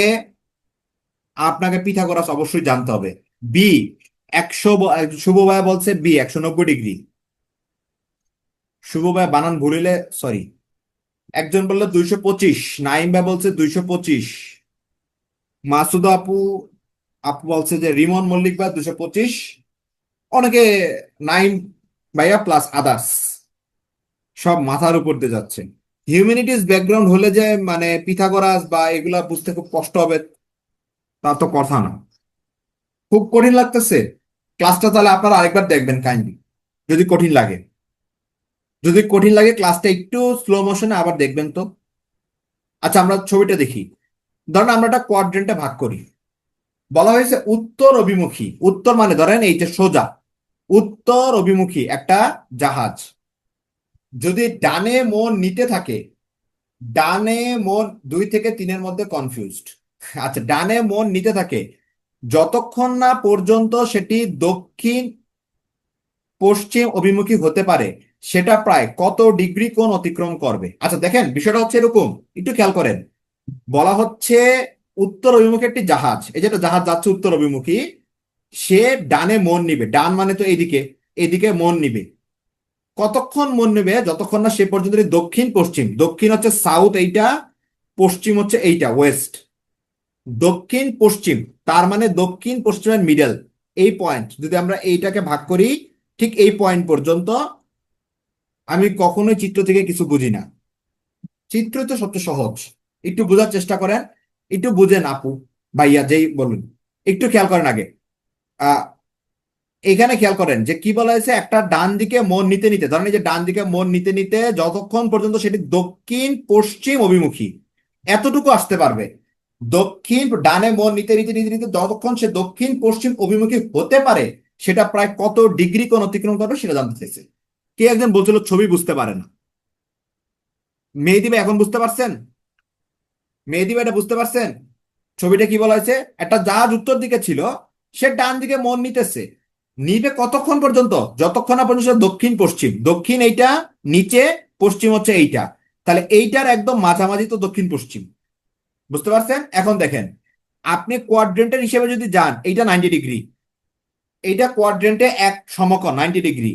Speaker 1: আপনাকে পিথাগোরাস অবশ্যই জানতে হবে। বি 100, শুভ ভাইয়া বলছে বি 190 ডিগ্রি। শুভ ভাই বানান ভুলিলে সরি। একজন বললো 225, নাইম ভাই বলছে 225, মাসুদ আপু আপু বলছে যে রিমন মল্লিক ভাই 225, অনেকে নাইম ভাইয়া প্লাস আদার্স সব মাথার উপর দিয়ে যাচ্ছে। হিউম্যানিটিস ব্যাকগ্রাউন্ড হলে যে মানে পিথাগোরাস বা এগুলা বুঝতে খুব কষ্ট হবে তা তো কথা না। খুব কঠিন লাগতেছে ক্লাসটা, তাহলে আপনারা আরেকবার দেখবেন কাইন্ডলি যদি কঠিন লাগে। যদি কঠিন লাগে ক্লাসটা একটু স্লো মোশনে আবার দেখবেন তো। আচ্ছা আমরা ছবিটা দেখি। ধরেন আমরা একটা কোয়াড্রেন্টে ভাগ করি। বলা হয়েছে উত্তর অভিমুখী, উত্তর মানে ধরেন এই যে সোজা উত্তর অভিমুখী একটা জাহাজ যদি ডানে মন নিতে থাকে, ডানে মন 2 থেকে 3-এর মধ্যে কনফিউজড। আচ্ছা ডানে মন নিতে থাকে যতক্ষণ না পর্যন্ত সেটি দক্ষিণ পশ্চিম অভিমুখী হতে পারে, সেটা প্রায় কত ডিগ্রি কোণ অতিক্রম করবে। আচ্ছা দেখেন বিষয়টা হচ্ছে এরকম, একটু খেয়াল করেন। বলা হচ্ছে উত্তর অভিমুখী একটি জাহাজ, এই যেটা জাহাজ যাচ্ছে উত্তর অভিমুখী, সে ডানে মন নিবে, ডান মানে তো এইদিকে, এদিকে মন নিবে। কতক্ষণ মন নেবে? যতক্ষণ না সে পর্যন্ত দক্ষিণ পশ্চিম, দক্ষিণ হচ্ছে সাউথ এইটা, পশ্চিম হচ্ছে এইটা ওয়েস্ট, দক্ষিণ পশ্চিম, তার মানে দক্ষিণ পশ্চিমের মিডল এই পয়েন্ট যদি আমরা এইটাকে ভাগ করি, ঠিক এই পয়েন্ট পর্যন্ত। আমি কখনোই চিত্র থেকে কিছু বুঝি না, চিত্র তো সবচেয়ে সহজ। একটু বোঝার চেষ্টা করেন, একটু বুঝেন আপু ভাইয়া যেই বলুন, একটু খেয়াল করেন আগে। আহ এখানে খেয়াল করেন যে কি বলা হয়েছে, একটা ডান দিকে মন নিতে নিতে, ধরেন এই যে ডান দিকে মন নিতে নিতে যতক্ষণ পর্যন্ত সেটি দক্ষিণ পশ্চিম অভিমুখী, এতটুকু আসতে পারবে। দক্ষিণ ডানে মন নিতে নিতে নিতে নিতে যতক্ষণ সে দক্ষিণ পশ্চিম অভিমুখী হতে পারে, সেটা প্রায় কত ডিগ্রি কোণ অতিক্রম করবে সেটা জানতে চাইছে। কে একজন বলছিল ছবি বুঝতে পারে না। মেহেদী ভাই এখন বুঝতে পারছেন? মেহেদী ভাই এটা বুঝতে পারছেন? ছবিটা কি বলা হয়েছে, একটা জাহাজ উত্তর দিকে ছিল, সে ডান দিকে মন নিতেছে, নিবে কতক্ষণ পর্যন্ত? যতক্ষণ না পর্যন্ত সে দক্ষিণ পশ্চিম, দক্ষিণ এইটা, নিচে পশ্চিম হচ্ছে এইটা, তাহলে এইটার একদম মাঝামাঝি তো দক্ষিণ পশ্চিম। বুঝতে পারছেন? এখন দেখেন, আপনি কোয়াড্রেন্টের হিসেবে যদি যান, এইটা 90 ডিগ্রি, এইটা কোয়াড্রেন্টে এক সমকোণ 90 ডিগ্রি,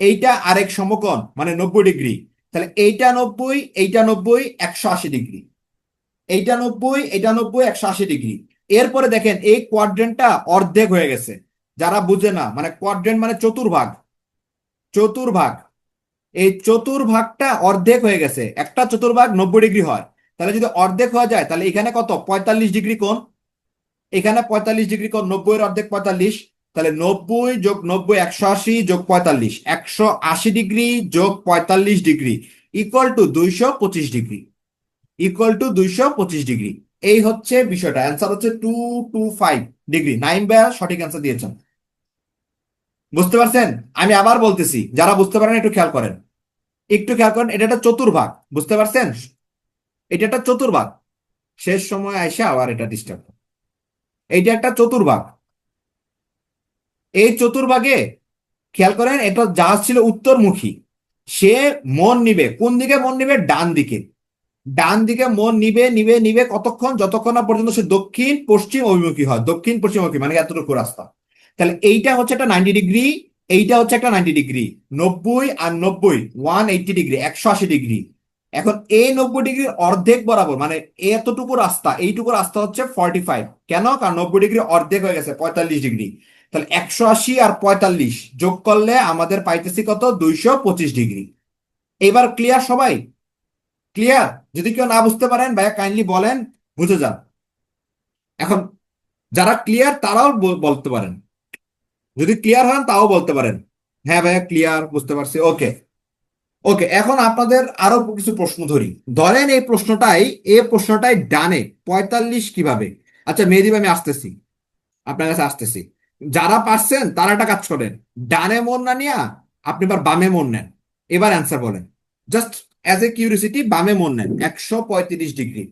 Speaker 1: এইটা আরেক সমকোণ মানে 90 ডিগ্রি, তাহলে এইটা 90, এইটা 90, 180 ডিগ্রি, এইটা 90, এটা 90, 180 ডিগ্রি। এরপরে দেখেন এই কোয়াড্রেন্টটা অর্ধেক হয়ে গেছে। যারা বুঝে না, মানে কোয়াড্রেন্ট মানে চতুর্ভাগ, চতুর্ভাগ, এই চতুর্ভাগটা অর্ধেক হয়ে গেছে। একটা চতুর্ভাগ 90 ডিগ্রি হয়, তাহলে যদি অর্ধেক হয়ে যায় তাহলে এখানে কত, 45 ডিগ্রি কোণ। এখানে 45 ডিগ্রি কোণ, 90-এর অর্ধেক 45, তাহলে 90 যোগ 90, 180 যোগ 45, 180 ডিগ্রি যোগ 45 degree equal to 225 degree, equal to 225 degree. এই হচ্ছে বিষয়টা, অ্যান্সার হচ্ছে 225 ডিগ্রি। নাইম ভাইয়া সঠিক অ্যান্সার দিয়েছেন। বুঝতে পারছেন? আমি আবার বলতেছি, যারা বুঝতে পারেন একটু খেয়াল করেন, একটু খেয়াল করেন, এটা একটা চতুর্ভাগ, বুঝতে পারছেন? এটা একটা চতুর্ভাগ, শেষ সময় আইসা আবার এটা ডিস্টার্ব। এইটা একটা চতুর্ভাগ, এই চতুর্ভাগে খেয়াল করেন, এটা জাহাজ ছিল উত্তরমুখী, সে মন নিবে কোন দিকে? মন নিবে ডান দিকে, ডান দিকে মন নিবে নিবে নিবে কতক্ষণ? যতক্ষণ না পর্যন্ত সে দক্ষিণ পশ্চিম অভিমুখী হয়, দক্ষিণ পশ্চিম অভিমুখী মানে এতটুকু রাস্তা। তাহলে এইটা হচ্ছে একটা 90 ডিগ্রি, এইটা হচ্ছে একটা 90 ডিগ্রি, 90 আর 90 180 ডিগ্রি, 180 ডিগ্রি। এখন এই 90 ডিগ্রির অর্ধেক বরাবর মানে এতটুকু রাস্তা, এইটুকু রাস্তা হচ্ছে 45। কেন? কারণ 90 ডিগ্রি অর্ধেক হয়ে গেছে 45 ডিগ্রি, তাহলে 180 আর 45 যোগ করলে আমাদের পাইতেছি কত? 225 ডিগ্রি। এবার ক্লিয়ার সবাই? ক্লিয়ার? যদি কেউ না বুঝতে পারেন ভাইয়া কাইন্ডলি বলেন, বুঝে যান। এখন যারা ক্লিয়ার তারাও বলতে পারেন, যদি ক্লিয়ার হন তাও বলতে পারেন, হ্যাঁ ভাইয়া ক্লিয়ার, বুঝতে পারছি, ওকে। ওকে, এখন আপনাদের আরো কিছু প্রশ্ন ধরি। ধরেন এই প্রশ্নটাই ডানে 45 কিভাবে। আচ্ছা মেহেদী ভাই আমি আসতেছি, আপনার কাছে আসতেছি। যারা পারছেন তারা একটা কাজ করেন, ডানে মন না নিয়া আপনি এবার বামে মন নেন, এবার অ্যান্সার বলেন। জাস্ট অ্যাজ এ কিউরিসিটি বামে মন নেন 135 ডিগ্রি।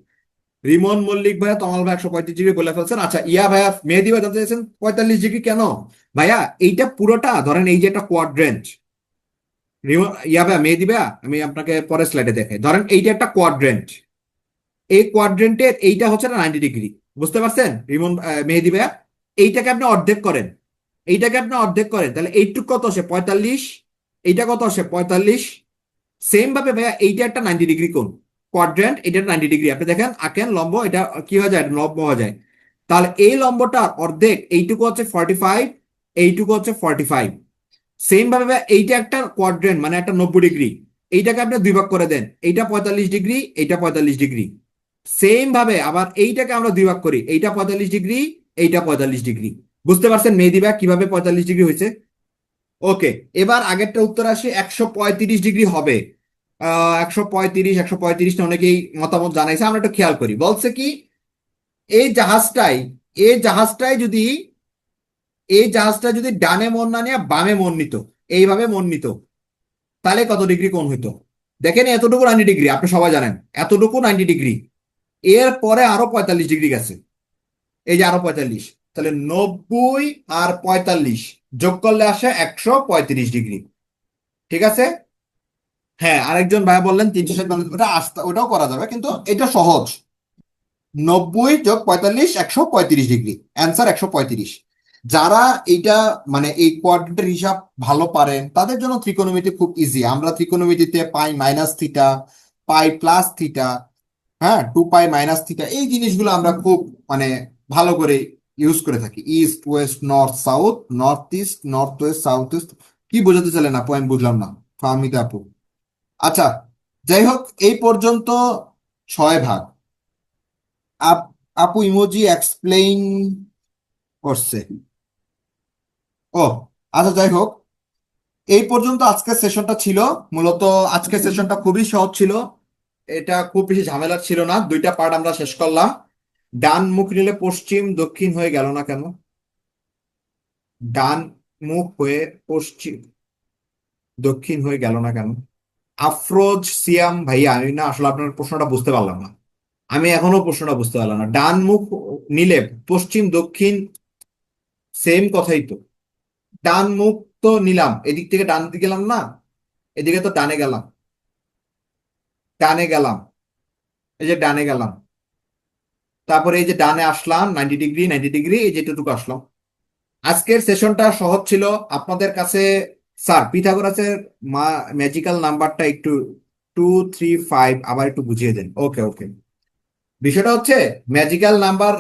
Speaker 1: রিমন মল্লিক ভাইয়া, তমাল ভাই 135 ডিগ্রি বলে ফেলছেন। আচ্ছা ইয়া ভাইয়া, মেহেদী ভাই জানতে চাইছেন 45 ডিগ্রি কেন? ভাইয়া এইটা পুরোটা ধরেন এই যে একটা কোয়াড্রেন্ট, ইয়া ভাইয়া মেহেদী ভাইয়া আমি আপনাকে পরের স্লাইডে দেখাই, ধরেন এইটা একটা কোয়াড্রেন্ট, এই কোয়াড্রেন্টের এইটা হচ্ছে না 90 ডিগ্রি। বুঝতে পারছেন রিমন মেহেদী ভাইয়া? এইটাকে আপনি অর্ধেক করেন, এইটাকে আপনি অর্ধেক করেন, তাহলে এইটুক কত আসে? 45, এইটা কত আসে? 45, সেম ভাবে ভাইয়া এইটা একটা 90 ডিগ্রি কোণ, কোয়াড্র্যান্ট, এটা 90 ডিগ্রি, আপনি দেখেন আঁকেন লম্ব, এটা কি হয়ে যায়, লম্ব হয়ে যায়। তাহলে এই লম্বটার অর্ধেক এইটুকু হচ্ছে 45, এইটুকু হচ্ছে 45। সেম ভাবে ভাইয়া এইটা একটা কোয়াড্র্যান্ট, মানে একটা 90 ডিগ্রি, এইটাকে আপনি দুই ভাগ করে দেন, এইটা 45 ডিগ্রি, এইটা 45 ডিগ্রি। সেম ভাবে আবার এইটাকে আমরা দুই ভাগ করি, এইটা 45 ডিগ্রি, এইটা 45 ডিগ্রি। বুঝতে পারছেন মেহেদী ভাই কিভাবে 45 ডিগ্রি হয়েছে? ওকে, এবার আগেরটা উত্তর আসি, 135 ডিগ্রি হবে। 135, 135টা অনেকেই মতামত জানাইছে, আমরা একটু খেয়াল করি। বলছে কি, এই জাহাজটাই এই জাহাজটাই যদি এই জাহাজটা যদি ডানে মন না নিয়ে বামে মন নিত, এইভাবে মন নিত, তাহলে কত ডিগ্রি কোণ হইতো? দেখেন এতটুকু 90 ডিগ্রি, আপনি সবাই জানেন এতটুকু 90 ডিগ্রি, এর পরে আরো 45 ডিগ্রি গেছে, এই যে আরো 45, তাহলে 90 আর 45 যোগ করলে আসে 135 ডিগ্রি। ঠিক আছে। হ্যাঁ, আরেকজন ভাই বললেন 347, ওটা আস্তে, ওটাও করা যাবে, কিন্তু এটা সহজ। 90 যোগ 45, 135 ডিগ্রি, অ্যান্সার 135। যারা এইটা মানে এই কোয়াড্রেন্টের হিসাব ভালো পারেন তাদের জন্য ত্রিকোণমিতি খুব ইজি। আমরা ত্রিকোণমিতিতে pi minus theta, pi plus theta, হ্যাঁ, 2 পাই মাইনাস থিটা, এই জিনিসগুলো আমরা খুব মানে ভালো করে ইউজ করে থাকি। East West north south, north east north West south east. কি বোঝাতে চাইলেন আপু, আমি বুঝলাম না, ফাহমিদা আপু। আচ্ছা, যাই হোক, এই পর্যন্ত 6 ভাগ। আপু ইমোজি এক্সপ্লেইন করছে। ও, আচ্ছা, যাই হোক, এই পর্যন্ত আজকের সেশনটা ছিল। মূলত আজকের সেশনটা খুবই সহজ ছিল, এটা খুব বেশি ঝামেলার ছিল না, 2টা পার্ট আমরা শেষ করলাম। ডান মুখ নিলে পশ্চিম দক্ষিণ হয়ে গেল না কেন? ডান মুখ হয়ে পশ্চিম দক্ষিণ হয়ে গেল না কেন? আফরোজ সিয়াম ভাইয়া, আমি না আসলে আপনার প্রশ্নটা বুঝতে পারলাম না। আমি এখনো প্রশ্নটা বুঝতে পারলাম না। ডান মুখ নিলে পশ্চিম দক্ষিণ, সেম কথাই তো। ডান মুখ তো নিলাম, এদিক থেকে ডান দিকে গেলাম না, এদিকে তো ডানে গেলাম, ডানে গেলাম, এই যে ডানে গেলাম, তারপরে এই যে ডানে আসলাম 90 ডিগ্রি, 90 ডিগ্রি, এই যেটুকু আসলাম। আজকের সেশনটা সহজ ছিল আপনাদের কাছে। স্যার পিথাগোরাসের ম্যাজিক্যাল নাম্বারটা একটু 2, 3, 5 আবার একটু বুঝিয়ে দেন। ওকে ওকে, বিষয়টা হচ্ছে ম্যাজিক্যাল নাম্বার,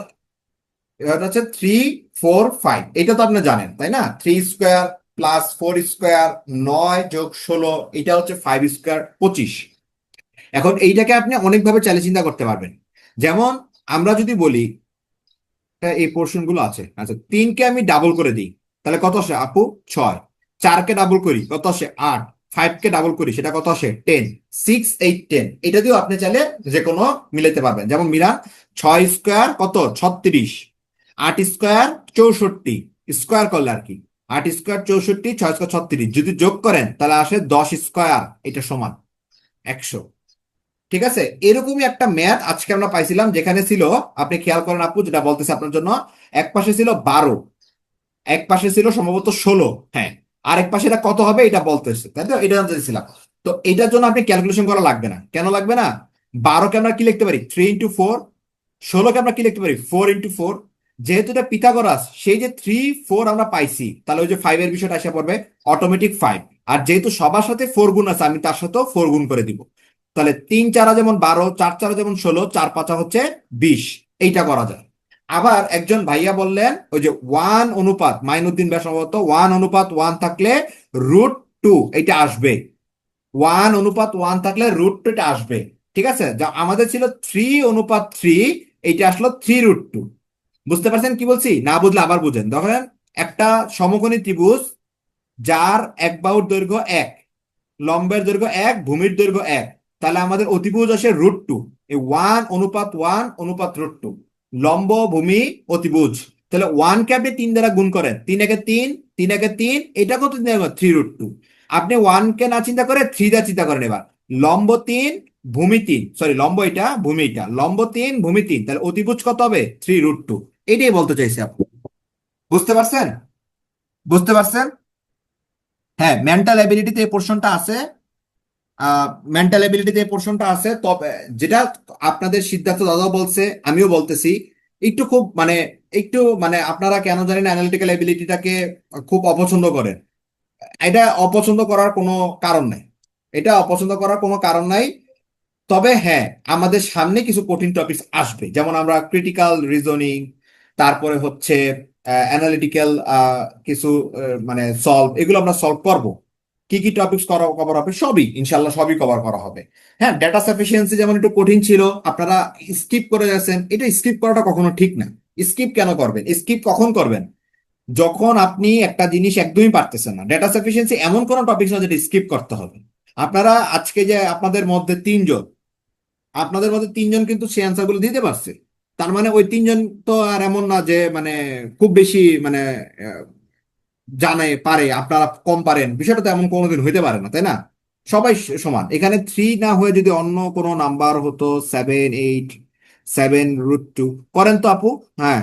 Speaker 1: এটা হচ্ছে 3, 4, 5, এটা তো আপনি জানেন তাই না? 3 স্কোয়ার প্লাস 4 স্কোয়ার, 9 যোগ 16, এটা হচ্ছে 5 স্কোয়ার, 25। এখন এইটাকে আপনি অনেকভাবে চাইলে চিন্তা করতে পারবেন। যেমন আমরা যদি বলি, এই পোর্শন গুলো আছে, আচ্ছা, 3কে আমি ডাবল করে দিই, তাহলে কত আসে আপু? 6। 4কে ডাবল করি, কত আসে? 8। 5কে ডাবল করি, সেটা কত আসে? 10। 6, 8, 10, এটা দিয়েও আপনি চাইলে যে কোনো মিলাতে পারবেন। যেমন মিলান, 6 স্কোয়ার কত? 36। 8 স্কোয়ার 64, স্কোয়ার করলে আর কি। 8 স্কোয়ার 64, 6 স্কোয়ার 36, যদি যোগ করেন তাহলে আসে 10 স্কোয়ার, এটা সমান 100। ঠিক আছে, এরকমই একটা ম্যাথ আজকে আমরা পাইছিলাম, যেখানে ছিল, আপনি খেয়াল করেন আপু, যেটা বলতেছে আপনার জন্য, এক পাশে ছিল 12, এক পাশে ছিল সম্ভবত 16, হ্যাঁ, আর এক পাশে এটা কত হবে এটা বলতেছে, তাই তো? এটা জানতে চাইছিলাম। তো এটার জন্য আপনি ক্যালকুলেশন করা লাগবে না, কেন লাগবে না? 12কে আমরা কি লিখতে পারি? 3 × 4। 16কে আমরা কি লিখতে পারি? 4 × 4। যেহেতু এটা পিথাগোরাস, সেই যে 3, 4 আমরা পাইছি, তাহলে ওই যে 5-এর বিষয়টা এসে পড়বে, অটোমেটিক 5। আর যেহেতু সবার সাথে 4 গুণ আছে, আমি তার সাথেও 4 গুণ করে দিব। তাহলে 3 × 4 যেমন 12, 4 × 4 যেমন 16, 4 × 5 হচ্ছে 20। এইটা করা যায়। আবার একজন ভাইয়া বললেন, ওই যে 1 অনুপাত, মাইনুদ্দিন ভাই সম্ভবত, 1 অনুপাত 1 থাকলে √2 এটা আসবে। 1 অনুপাত 1 থাকলে √2 এটা আসবে। ঠিক আছে, যা আমাদের ছিল 3 অনুপাত 3, এইটা আসলো 3√2। বুঝতে পারছেন কি বলছি? না বুঝলে আবার বুঝেন। ধরেন একটা সমকোণী ত্রিভুজ, যার এক বাহুর দৈর্ঘ্য 1, লম্বের দৈর্ঘ্য 1, ভূমির দৈর্ঘ্য 1, তাহলে আমাদের অতিভুজ আসে √2। এই 1 অনুপাত 1 অনুপাত √2, লম্ব ভূমি অতিভুজ। তাহলে 1কে আপনি 3 দ্বারা গুণ করেন, 3 × 1 = 3, 3 × 1 = 3, এটা কত? 3√2। আপনি 1কে না চিন্তা করে 3 দ্বারা চিন্তা করেন এবার। লম্ব 3, ভূমি 3, সরি, লম্ব এটা, ভূমি এটা, লম্ব 3, ভূমি 3, তাহলে অতিভুজ কত হবে? 3√2। এটাই বলতে চাইছি আপু। বুঝতে পারছেন? বুঝতে পারছেন? হ্যাঁ, মেন্টাল এবিলিটিতে এই পোর্শনটা আছে। মেন্টাল এবিলিটিতে এই পোর্শনটা আছে, তবে যেটা আপনাদের সিদ্ধার্থ দাদাও বলছে, আমিও বলতেছি, একটু খুব মানে, একটু মানে আপনারা কেন জানেন অ্যানালিটিক্যাল এবিলিটিটাকে খুব অপছন্দ করেন। এটা অপছন্দ করার কোনো কারণ নাই। এটা অপছন্দ করার কোনো কারণ নাই। তবে হ্যাঁ, আমাদের সামনে কিছু কঠিন টপিকস আসবে, যেমন আমরা ক্রিটিক্যাল রিজনিং, তারপরে হচ্ছে অ্যানালিটিক্যাল কিছু মানে সলভ, এগুলো আমরা সলভ করব। কি কি টপিকস কভার হবে, সবই ইনশাল্লাহ সবই কভার করা হবে। হ্যাঁ, ডেটা সাফিসিয়েন্সি যেমন একটু কঠিন ছিল, আপনারা স্কিপ করে যাচ্ছেন, এটা স্কিপ করাটা কখনো ঠিক না। স্কিপ কেন করবেন? স্কিপ কখন করবেন? যখন আপনি একটা জিনিস একদমই পারতেছেন না। ডেটা সাফিসিয়েন্সি এমন কোনো টপিক না যেটা স্কিপ করতে হবে। আপনারা আজকে যে আপনাদের মধ্যে তিনজন কিন্তু সেই অ্যান্সার গুলো দিতে পারছে, তার মানে ওই তিনজন তো আর এমন না যে মানে খুব বেশি মানে আহ, জানে পারে, আপনারা কম পারেন, বিষয়টা তো এমন কোনোদিন হইতে পারে না, তাই না? সবাই সমান। এখানে 3 না হয়ে যদি অন্য কোনো নাম্বার হতো, 7, 8, 7√2 করেন তো আপু। হ্যাঁ,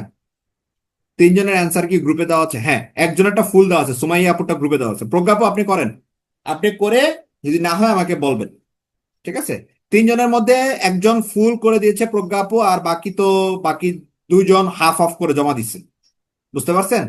Speaker 1: তিনজনের অ্যান্সার কি গ্রুপে দেওয়া আছে? হ্যাঁ, একজনেরটা ফুল দেওয়া আছে, সুমাইয়া আপুরটা গ্রুপে দেওয়া আছে। প্রজ্ঞা আপু আপনি করেন, আপনি করে যদি না হয় আমাকে বলবেন। ঠিক আছে, তিনজনের মধ্যে একজন ফুল করে দিয়েছে প্রজ্ঞা আপু, আর বাকি দুইজন হাফ অফ করে জমা দিচ্ছে। বুঝতে পারছেন?